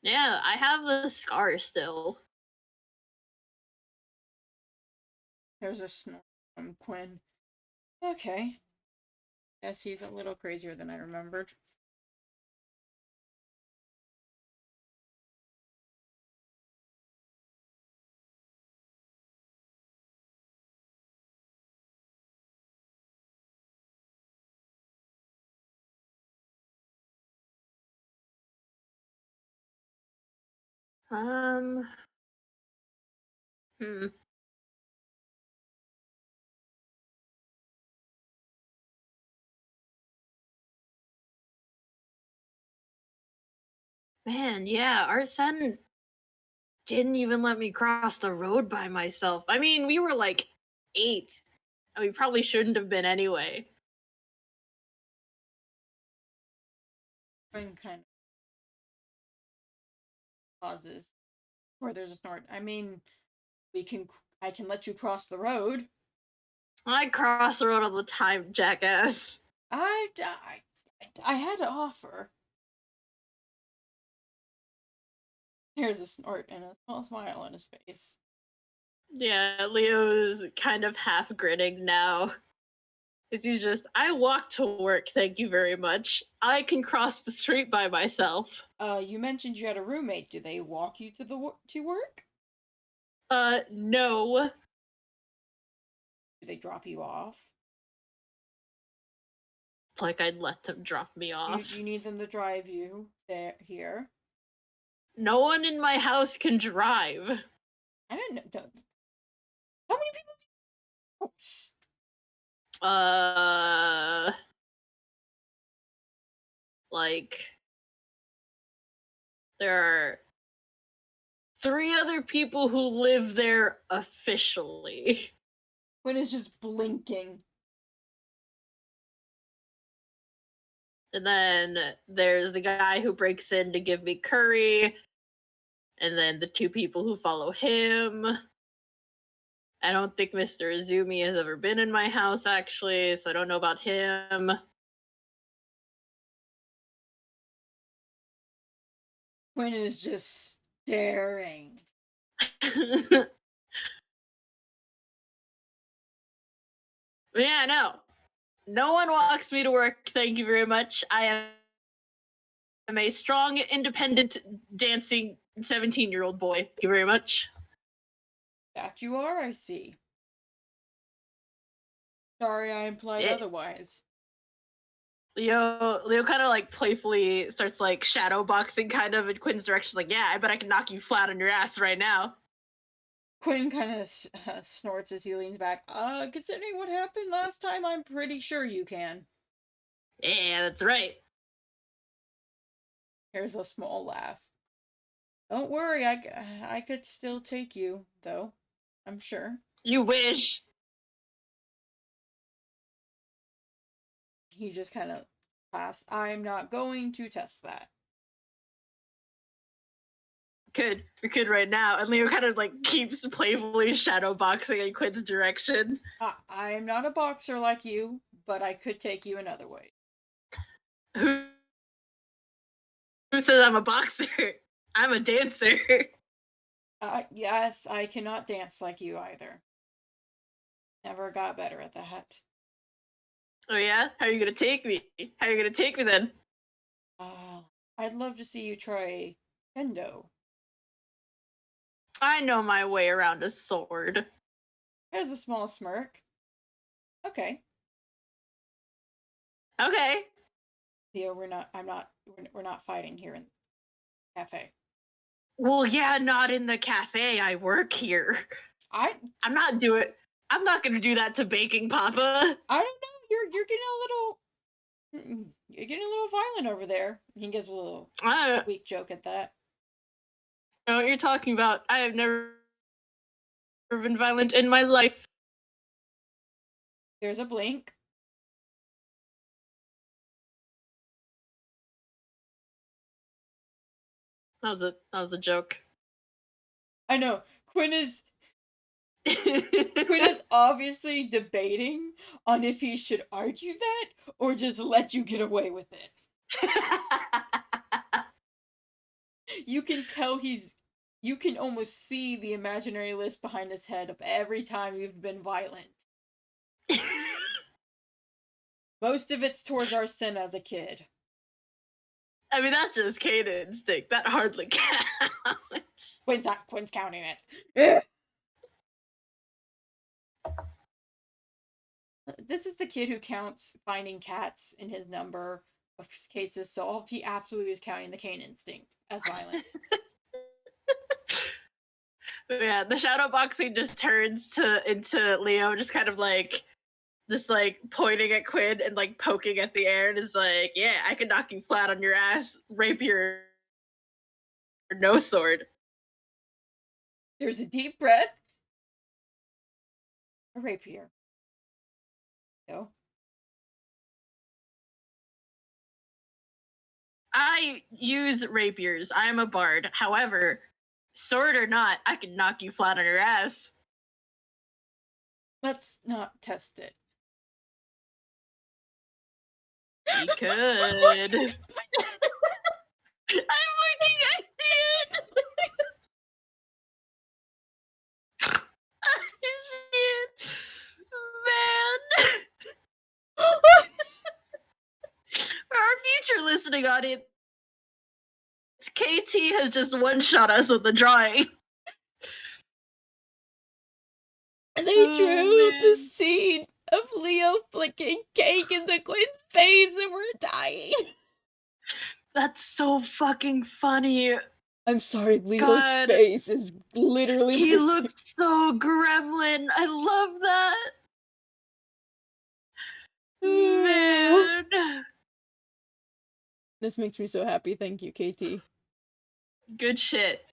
yeah, I have the scar still. There's a snort from Quinn. Okay. Guess he's a little crazier than I remembered. Um, hmm. Man, yeah, Arsene didn't even let me cross the road by myself. I mean, we were like 8, and we probably shouldn't have been anyway. Quinn kind of pauses. Or there's a snort. I mean, I can let you cross the road. I cross the road all the time, jackass. I had to offer. Here's a snort and a small smile on his face. Yeah, Leo's kind of half grinning now. Because he's just, I walk to work, thank you very much. I can cross the street by myself. You mentioned you had a roommate. Do they walk you to work? No. Do they drop you off? Like I'd let them drop me off. You need them to drive you here. No one in my house can drive. I don't know. How many people? Uh, like, there are 3 other people who live there officially. Quinn is just blinking. And then there's the guy who breaks in to give me curry. And then the 2 people who follow him. I don't think Mr. Izumi has ever been in my house, actually, so I don't know about him. Quinn is just staring. Yeah, no. No one walks me to work, thank you very much. I am a strong, independent, dancing 17-year-old boy. Thank you very much. That you are, I see. Sorry, I implied otherwise. Leo kind of like playfully starts like shadow boxing kind of in Quinn's direction. Like, yeah, I bet I can knock you flat on your ass right now. Quinn kind of snorts as he leans back. Considering what happened last time, I'm pretty sure you can. Yeah, that's right. Here's a small laugh. Don't worry, I could still take you, though. I'm sure. You wish. He just kind of laughs. I'm not going to test that. We could right now. And Leo kind of like keeps playfully shadow boxing in Quinn's direction. I'm not a boxer like you, but I could take you another way. Who says I'm a boxer? I'm a dancer. Yes, I cannot dance like you either. Never got better at that. Oh yeah? How are you gonna take me? How are you gonna take me then? I'd love to see you try kendo. I know my way around a sword. There's a small smirk. Okay. Okay. Theo, we're not fighting here in the cafe. Well, yeah, not in the cafe. I work here. I'm not gonna do that to Baking Papa. I don't know. You're getting a little violent over there. He gives a little weak joke at that. I know what you're talking about. I have never been violent in my life. There's a blink. That was a joke. I know. Quinn is obviously debating on if he should argue that or just let you get away with it. You can tell you can almost see the imaginary list behind his head of every time you've been violent. Most of it's towards our sin as a kid. I mean, that's just Kate instinct. That hardly counts. Quinn's counting it. This is the kid who counts finding cats in his number of cases solved. He absolutely is counting the Cain instinct as violence. Yeah, the shadow boxing just turns into Leo just kind of like just like pointing at Quinn and like poking at the air and is like, yeah, I can knock you flat on your ass, rapier or no sword. There's a deep breath. A rapier. No. I use rapiers. I am a bard. However, sword or not, I can knock you flat on your ass. Let's not test it. You could. I'm looking, I see it. I see it. Man. For our future listening audience, KT has just one-shot us with the drawing. They drew the scene of Leo flicking cake into Quinn's face and we're dying. That's so fucking funny. I'm sorry, Leo's face is literally... He looks so gremlin. I love that. Man. This makes me so happy. Thank you, KT. Good shit.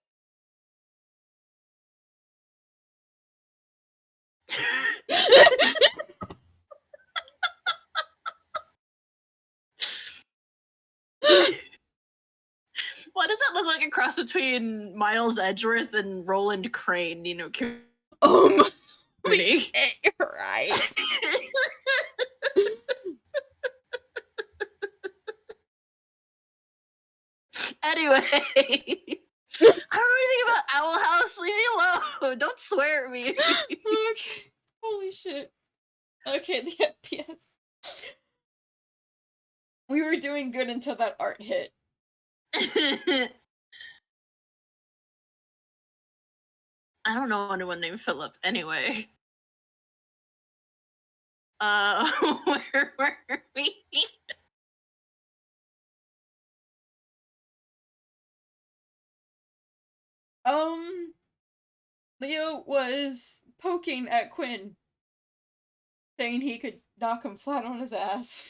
Why does that look like a cross between Miles Edgeworth and Roland Crane? You know, holy shit, right? Anyway, how are we thinking about Owl House? Leave me alone. Don't swear at me. Okay. Holy shit. Okay, the FPS. We were doing good until that art hit. I don't know anyone named Philip anyway. Where were we? Leo was poking at Quinn, saying he could knock him flat on his ass.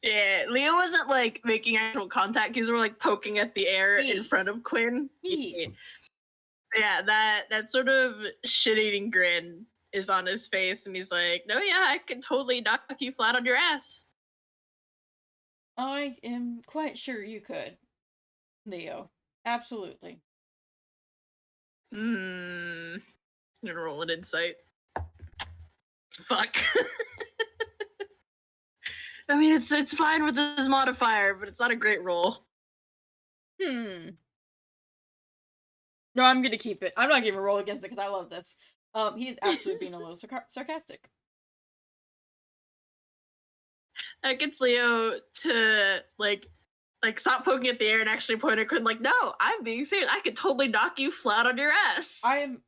Yeah, Leo wasn't like making actual contact. He was more like poking at the air in front of Quinn. Yeah, that sort of shit-eating grin is on his face, and he's like, "No, yeah, I can totally knock you flat on your ass." I am quite sure you could, Leo. Absolutely. I'm gonna roll an insight. Fuck. I mean, it's fine with this modifier, but it's not a great roll. No, I'm gonna keep it. I'm not gonna roll against it because I love this. He is absolutely being a little sarcastic. That gets Leo to like Like, stop poking at the air and actually point at Quinn. Like, no, I'm being serious. I could totally knock you flat on your ass. I am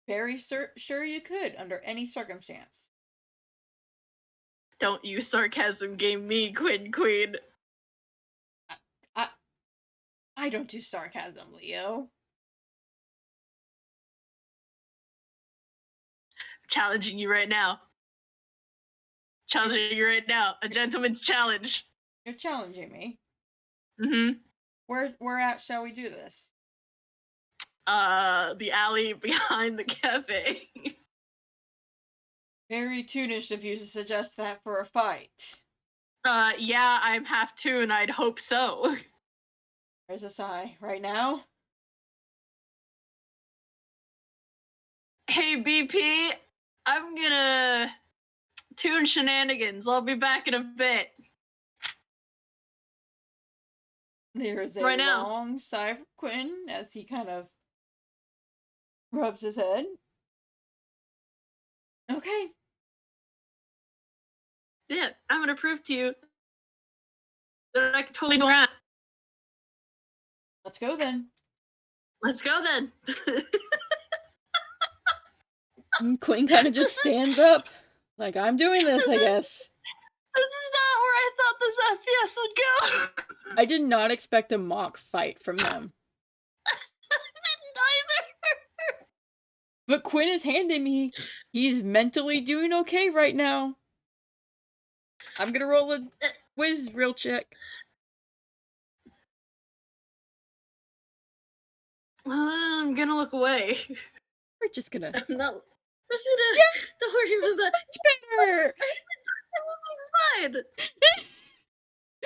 very sure you could, under any circumstance. Don't use sarcasm game me, Quinn Queen. I don't do sarcasm, Leo. Challenging you right now. Challenging you right now. A gentleman's challenge. You're challenging me. Mm-hmm. Where at shall we do this? The alley behind the cafe. Very toonish of you to suggest that for a fight. Yeah, I'm half Toon. I'd hope so. There's a sigh. Right now? Hey, BP, I'm gonna Toon shenanigans. I'll be back in a bit. There is a Right now. long sigh from Quinn as he kind of rubs his head. Okay. Yeah, I'm gonna prove to you that I can totally go around. Let's go then. Let's go then. And Quinn kind of just stands up. Like, I'm doing this, I guess. This is not where I thought this FPS would go. I did not expect a mock fight from them. I didn't either. But Quinn is handing me. He's mentally doing okay right now. I'm gonna roll a whiz real check. I'm gonna look away. We're just gonna. I'm not. Yeah. Don't worry about that. It's better.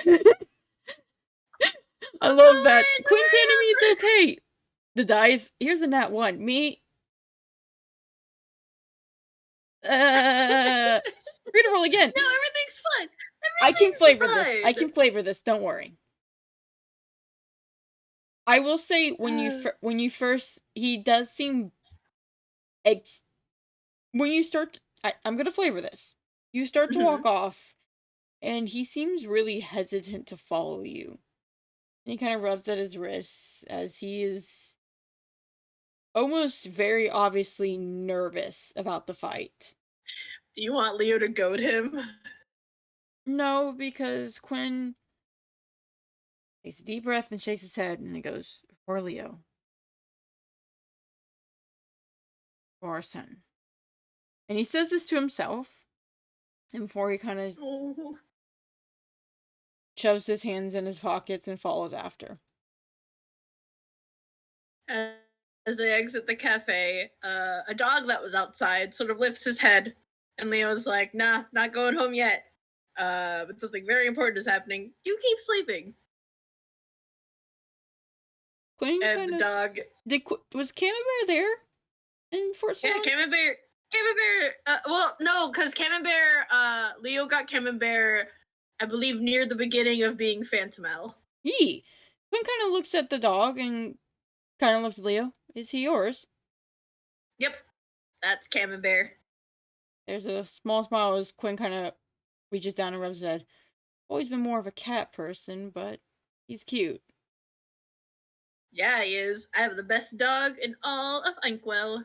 Everything's fine. I love that. Quinn's handing me it's okay. The dice. Here's a nat 1. Me. We're gonna roll again. No, everything's fine. I can flavor this. I can flavor this. Don't worry. I will say when you first, he does seem. When you start, I'm gonna flavor this. You start to walk off, and he seems really hesitant to follow you. And he kind of rubs at his wrists as he is almost very obviously nervous about the fight. Do you want Leo to goad him? No, because Quinn takes a deep breath and shakes his head, and he goes, "For Leo. For our son." And he says this to himself, and before he kind of shoves his hands in his pockets and follows after. As they exit the cafe, a dog that was outside sort of lifts his head, and Leo's like, nah, not going home yet. But something very important is happening. You keep sleeping. Quinn and the dog... Was Camembert there in Fort Swan? Yeah, Camembert, well, no, because Camembert, Leo got Camembert, I believe, near the beginning of being Phantomel. Yee. Quinn kind of looks at the dog and kind of looks at Leo. Is he yours? Yep, that's Camembert. There's a small smile as Quinn kind of reaches down and rubs his head. Always been more of a cat person, but he's cute. Yeah, he is. I have the best dog in all of Inkwell.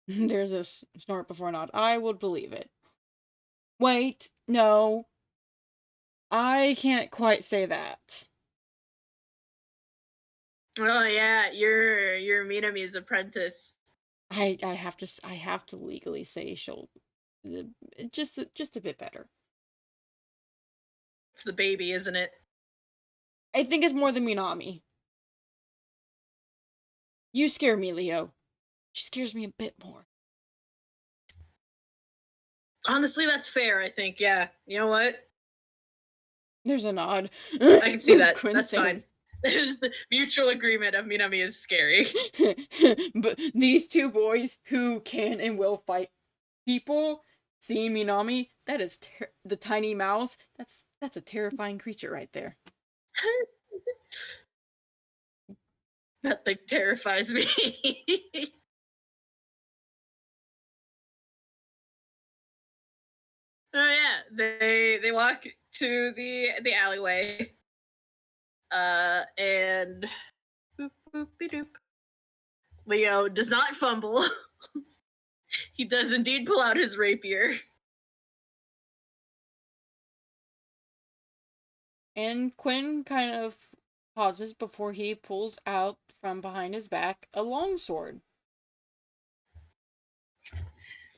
There's a snort before a nod. I would believe it. Wait, no. I can't quite say that. Oh yeah, you're Minami's apprentice. I have to legally say she'll just a bit better. It's the baby, isn't it? I think it's more than Minami. You scare me, Leo. She scares me a bit more. Honestly, that's fair, I think. Yeah. You know what? There's a nod. I can see that. Quinn's That's fine. There's the mutual agreement of Minami is scary. But these two boys who can and will fight people, seeing Minami, that is the tiny mouse. That's a terrifying creature right there. That thing terrifies me. Oh yeah, they walk to the alleyway. And boop, boop, doop. Leo does not fumble. He does indeed pull out his rapier. And Quinn kind of pauses before he pulls out from behind his back a longsword.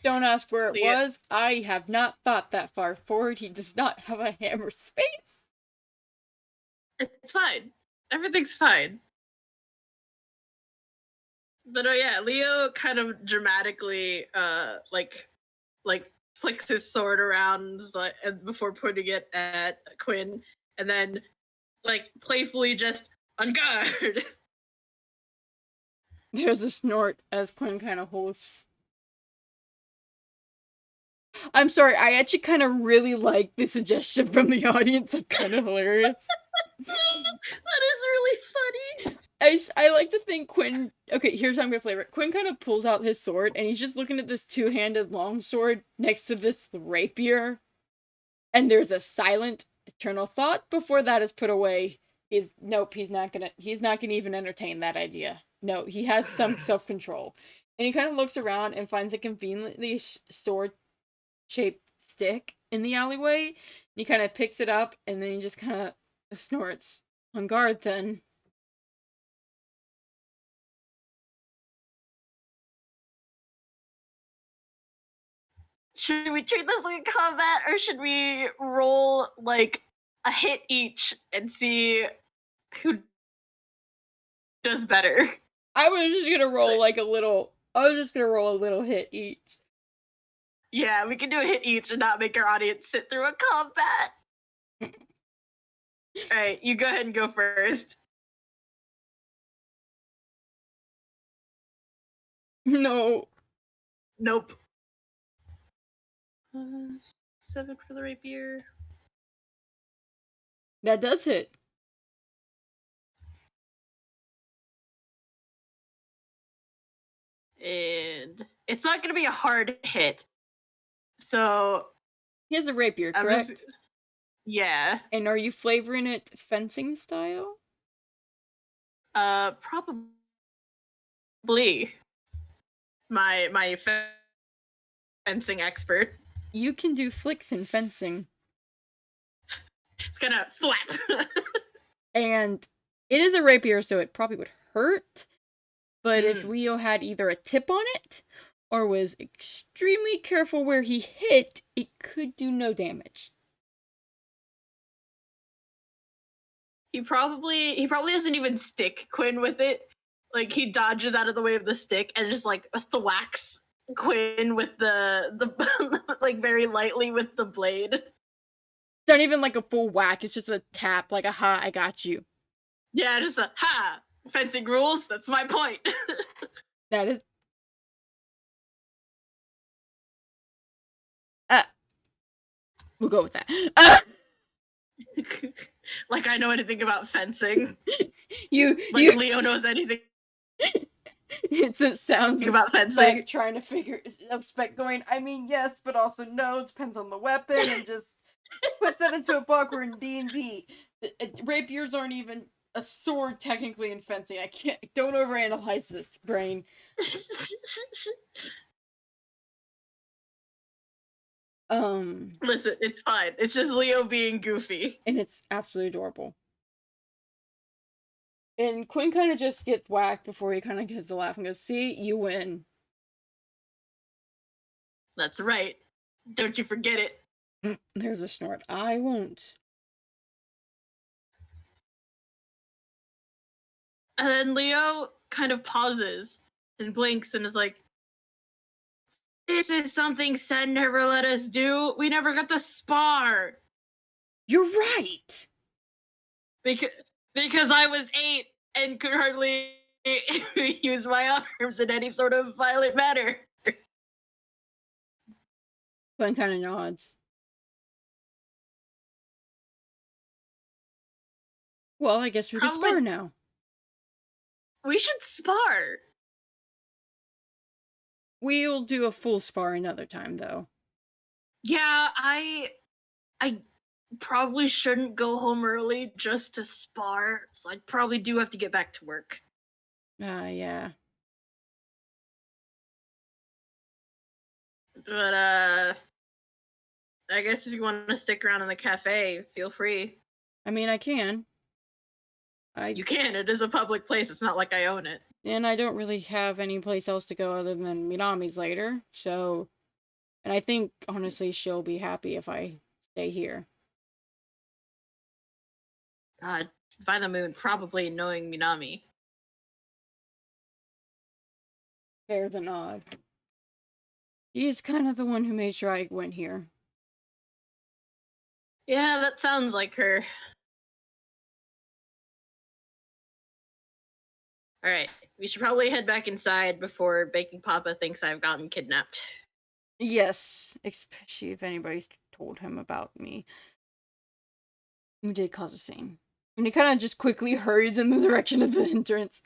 Don't ask where it was. I have not thought that far forward. He does not have a hammer space. It's fine. Everything's fine. But yeah, Leo kind of dramatically like flicks his sword around like before putting it at Quinn, and then like playfully just on guard. There's a snort as Quinn kind of hosts. I'm sorry, I actually kind of really like the suggestion from the audience. It's kind of hilarious. That is really funny. I like to think Quinn... Okay, here's how I'm gonna flavor it. Quinn kind of pulls out his sword, and he's just looking at this two-handed longsword next to this rapier. And there's a silent, eternal thought before that is put away. Nope, he's not gonna even entertain that idea. No, he has some self-control. And he kind of looks around and finds a conveniently sword-shaped stick in the alleyway. And he kind of picks it up, and then he just kind of snorts. On guard, then. Should we treat this like a combat, or should we roll like a hit each and see who does better? I was just gonna roll a little hit each. Yeah, we can do a hit each and not make our audience sit through a combat. Alright, you go ahead and go first. No. Nope. 7 for the rapier. That does hit. And it's not gonna be a hard hit. So He has a rapier, correct? Yeah. And are you flavoring it fencing style? Probably. My fencing expert. You can do flicks in fencing. It's gonna flap. And it is a rapier, so it probably would hurt. But if Leo had either a tip on it or was extremely careful where he hit, it could do no damage. He probably doesn't even stick Quinn with it. Like he dodges out of the way of the stick and just like thwacks Quinn with the like very lightly with the blade. It's not even like a full whack, it's just a tap, like a ha, I got you. Yeah, just a ha! Fencing rules, that's my point. That is... we'll go with that. Like I know anything about fencing. you Leo knows anything. It sounds about fencing. Trying to figure of Spec going, I mean, yes, but also no, it depends on the weapon, and just puts that into a box where in D&D, rapiers aren't even a sword technically in fencing. Don't overanalyze this, brain. Listen, it's fine. It's just Leo being goofy. And it's absolutely adorable. And Quinn kind of just gets whacked before he kind of gives a laugh and goes, see, you win. That's right. Don't you forget it. There's a snort. I won't. And then Leo kind of pauses and blinks and is like, this is something Sen never let us do. We never got to spar. You're right. Because I was 8 and could hardly use my arms in any sort of violent manner. Quinn kind of nods. Well, I guess we can spar now. We should spar. We'll do a full spar another time, though. Yeah, probably shouldn't go home early just to spar, so I probably do have to get back to work. Yeah. But, I guess if you want to stick around in the cafe, feel free. I mean, I can. You can, it is a public place, it's not like I own it. And I don't really have any place else to go other than Minami's later, so... And I think, honestly, she'll be happy if I stay here. God, by the moon, probably knowing Minami. There's a nod. She's kind of the one who made sure I went here. Yeah, that sounds like her. Alright, we should probably head back inside before Baking Papa thinks I've gotten kidnapped. Yes, especially if anybody's told him about me. We did cause a scene. And he kind of just quickly hurries in the direction of the entrance.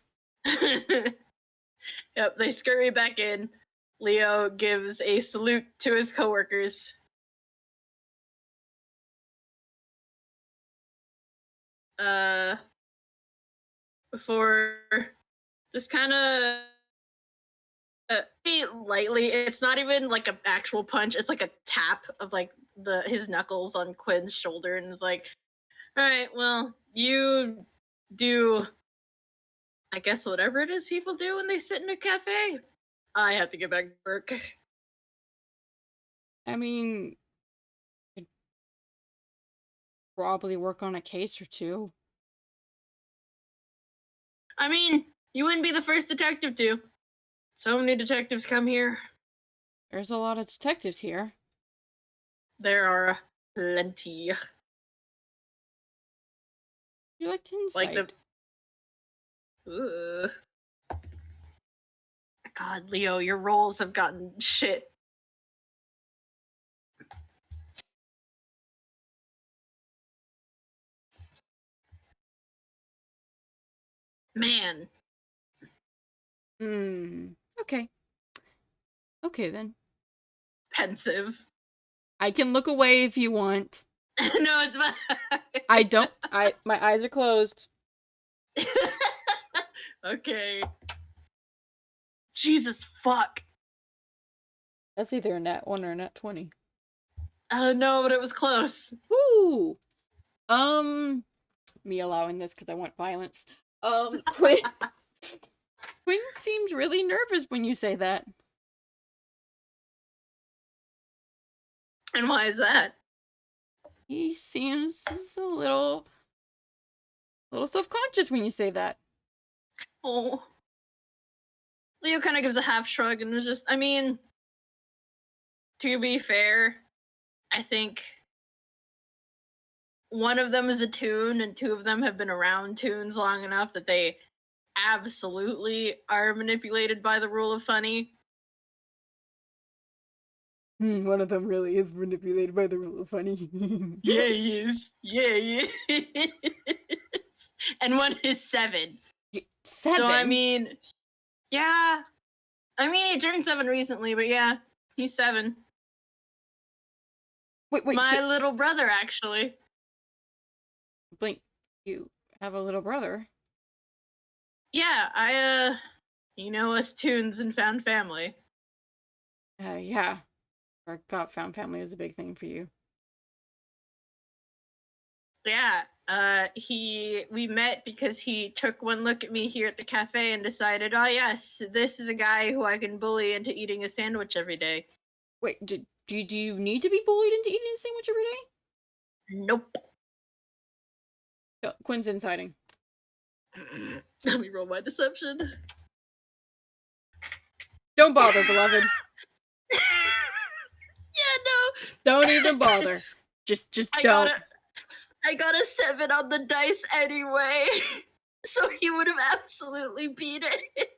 Yep, they scurry back in. Leo gives a salute to his coworkers. Before just kind of lightly. It's not even like an actual punch. It's like a tap of like his knuckles on Quinn's shoulder, and is like, "All right, well, you do, I guess, whatever it is people do when they sit in a cafe. I have to get back to work." I mean, I'd probably work on a case or two. I mean, you wouldn't be the first detective to. So many detectives come here. There's a lot of detectives here. There are plenty. You like to Like insight. Ugh. God, Leo, your roles have gotten shit. Man. Okay. Okay, then. Pensive. I can look away if you want. No, it's fine. I don't. My eyes are closed. Okay. Jesus fuck. That's either a nat 1 or a nat 20. No, but it was close. Ooh. Me allowing this because I want violence. Quinn. Quinn seems really nervous when you say that. And why is that? He seems a little self-conscious when you say that. Oh. Leo kind of gives a half shrug and is just, I mean, to be fair, I think one of them is a toon and two of them have been around toons long enough that they absolutely are manipulated by the rule of funny. One of them really is manipulated by the rule of funny. Yeah, he is. Yeah, he is. And one is 7. 7? So, I mean, yeah. I mean, he turned 7 recently, but yeah, he's 7. Wait, My so... little brother, actually. Blink, you have a little brother? Yeah, you know us toons and found family. Yeah. Forgot found family was a big thing for you. Yeah, we met because he took one look at me here at the cafe and decided, oh yes, this is a guy who I can bully into eating a sandwich every day. Wait, do you need to be bullied into eating a sandwich every day? Nope. Quinn's inciting. Let me roll my deception. Don't bother, beloved. Yeah, no. Don't even bother. Just don't. I got a 7 on the dice anyway. So he would have absolutely beat it.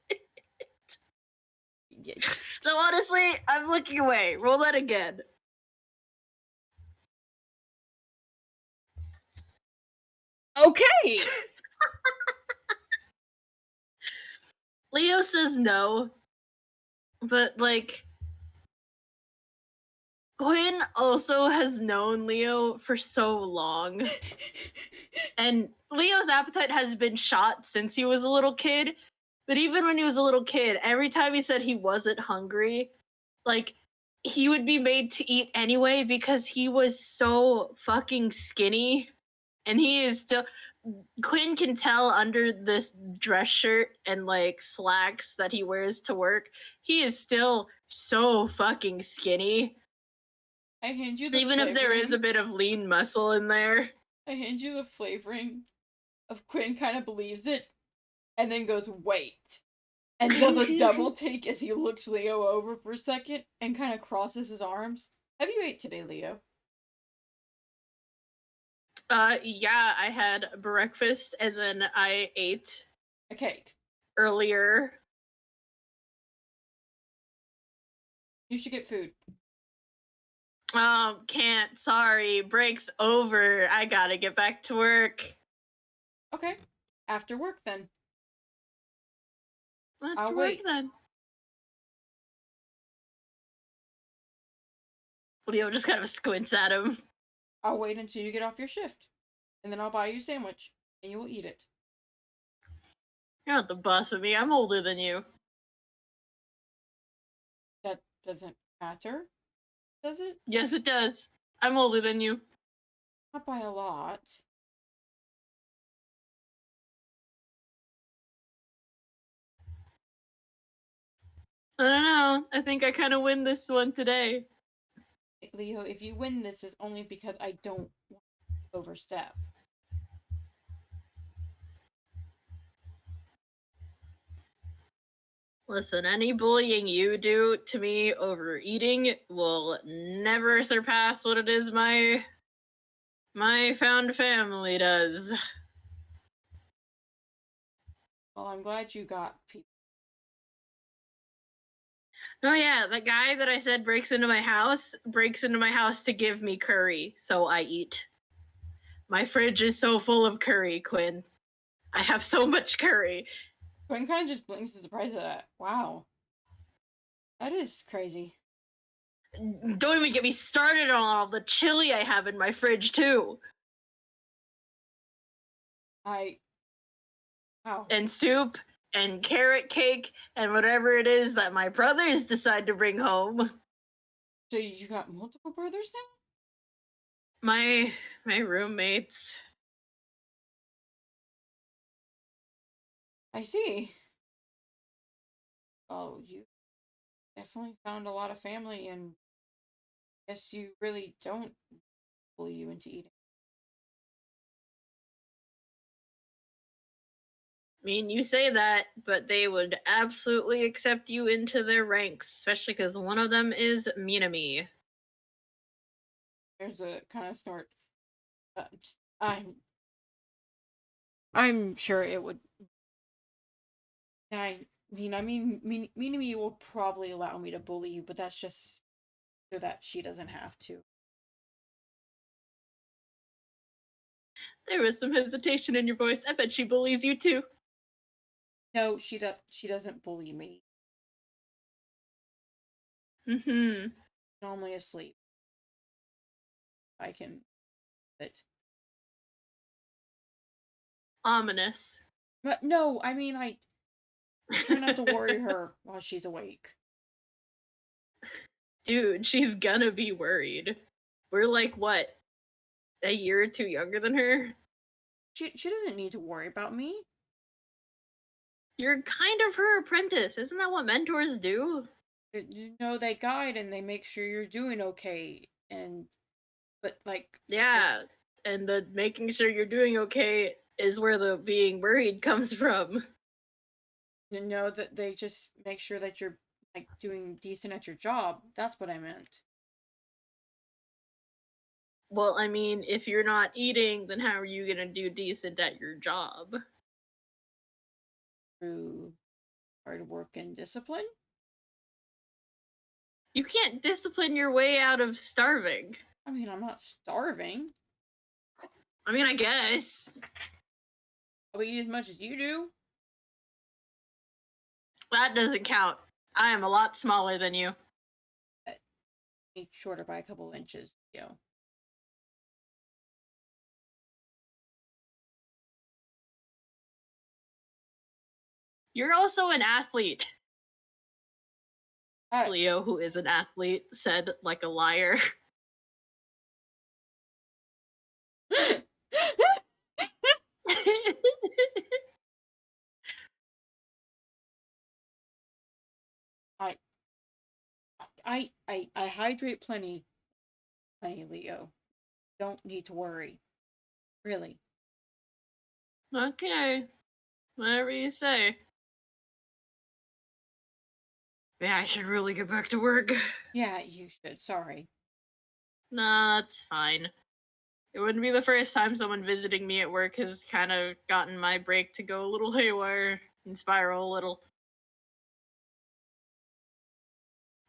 So honestly, I'm looking away. Roll that again. Okay. Leo says no. But like, Quinn also has known Leo for so long. And Leo's appetite has been shot since he was a little kid. But even when he was a little kid, every time he said he wasn't hungry, like, he would be made to eat anyway because he was so fucking skinny. And he is still. Quinn can tell under this dress shirt and like slacks that he wears to work, he is still so fucking skinny. I hand you the Even if there is a bit of lean muscle in there. I hand you the flavoring of Quinn kind of believes it and then goes, wait. And does a double take as he looks Leo over for a second and kind of crosses his arms. Have you ate today, Leo? Yeah, I had breakfast and then I ate a cake earlier. You should get food. Can't. Sorry. Break's over. I gotta get back to work. Okay. After work, then. I'll wait. Then. Leo just kind of squints at him. I'll wait until you get off your shift. And then I'll buy you a sandwich. And you will eat it. You're not the boss of me. I'm older than you. That doesn't matter, does it? Yes, it does. I'm older than you. Not by a lot. I don't know. I think I kind of win this one today. Leo, if you win this, is only because I don't want to overstep. Listen, any bullying you do to me over eating will never surpass what it is my found family does. Well, I'm glad you got people. Oh yeah, the guy that I said breaks into my house to give me curry, so I eat. My fridge is so full of curry, Quinn. I have so much curry. Quinn kind of just blinks in surprise at that. Wow. That is crazy. Don't even get me started on all the chili I have in my fridge, too. Wow. And soup, and carrot cake, and whatever it is that my brothers decide to bring home. So you got multiple brothers now? My roommates. I see. Oh, you definitely found a lot of family, and guess you really don't bully you into eating. I mean, you say that, but they would absolutely accept you into their ranks, especially because one of them is Minami. There's a kind of snort. I'm sure it would. I mean, Minami will probably allow me to bully you, but that's just so that she doesn't have to. There was some hesitation in your voice. I bet she bullies you too. No, she doesn't bully me. Mm-hmm. Normally asleep. I can. But ominous. But no, I mean I try not to worry her while she's awake. Dude, she's gonna be worried. We're like what? A year or two younger than her? She doesn't need to worry about me. You're kind of her apprentice. Isn't that what mentors do? You know, they guide and they make sure you're doing okay. But like, yeah, and the making sure you're doing okay is where the being worried comes from. You know, that they just make sure that you're like doing decent at your job. That's what I meant. Well, I mean, if you're not eating, then how are you gonna do decent at your job? Through hard work and discipline. You can't discipline your way out of starving. I mean, I'm not starving. I mean, I guess. I'll eat as much as you do. That doesn't count. I am a lot smaller than you. I shorter by a couple inches, You're also an athlete. I, Leo, who is an athlete, said like a liar. I hydrate plenty, Leo. Don't need to worry. Really. Okay. Whatever you say. Yeah, I should really get back to work. Yeah, you should. Sorry. Nah, that's fine. It wouldn't be the first time someone visiting me at work has kind of gotten my break to go a little haywire and spiral a little.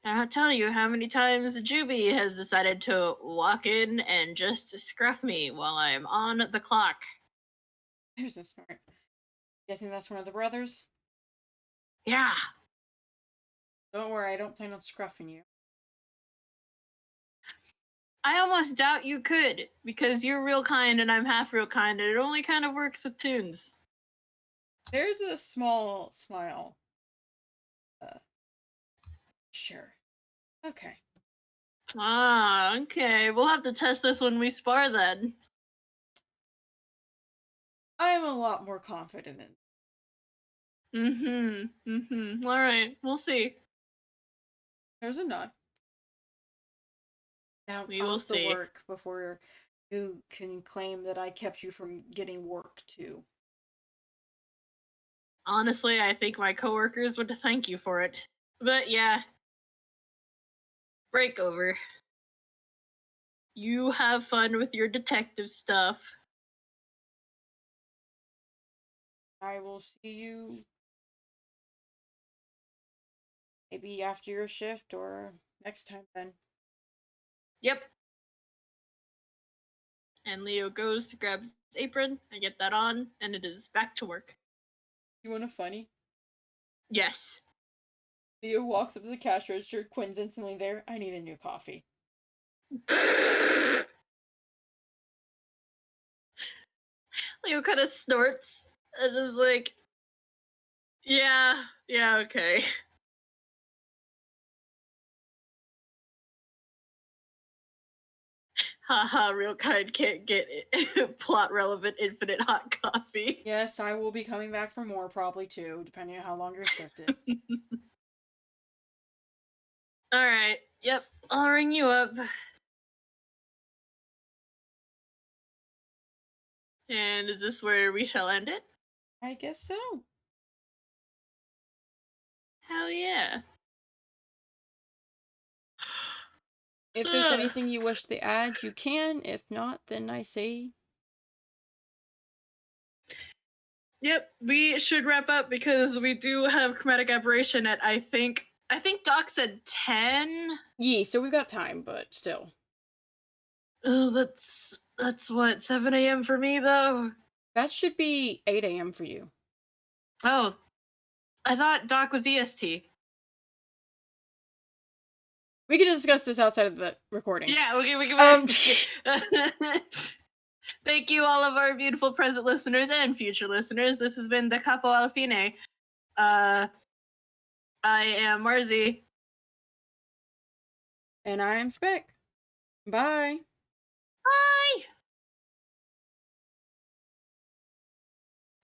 And I'll tell you how many times Juby has decided to walk in and just scruff me while I'm on the clock. There's a snort. Guessing that's one of the brothers? Yeah. Don't worry, I don't plan on scruffing you. I almost doubt you could, because you're real kind and I'm half real kind, and it only kind of works with tunes. There's a small smile. Sure. Okay. Ah, okay. We'll have to test this when we spar then. I'm a lot more confident in. Alright, we'll see. There's a nod. Now, We will off the see. work before you can claim that I kept you from getting work too. Honestly, I think my coworkers would thank you for it. But yeah. Break over. You have fun with your detective stuff. I will see you maybe after your shift or next time then. Yep. And Leo goes to grab his apron and get that on, and it is back to work. You want a funny? Yes. Leo walks up to the cash register. Quinn's instantly there. I need a new coffee. Leo kind of snorts and is like, yeah, okay. Haha, real kind can't get plot relevant infinite hot coffee. Yes, I will be coming back for more probably too, depending on how long your shift is. Alright, yep, I'll ring you up. And is this where we shall end it? I guess so. Hell yeah. If there's anything you wish to add, you can. If not, then I say. Yep, we should wrap up because we do have chromatic aberration at I think Doc said 10. Yeah, so we've got time, but still. Oh, that's what, 7 a.m. for me though? That should be 8 a.m. for you. Oh, I thought Doc was EST. We could discuss this outside of the recording. Yeah, okay. Thank you, all of our beautiful present listeners and future listeners. This has been the Capo alla fine. I am Marzi. And I'm Spec. Bye. Bye!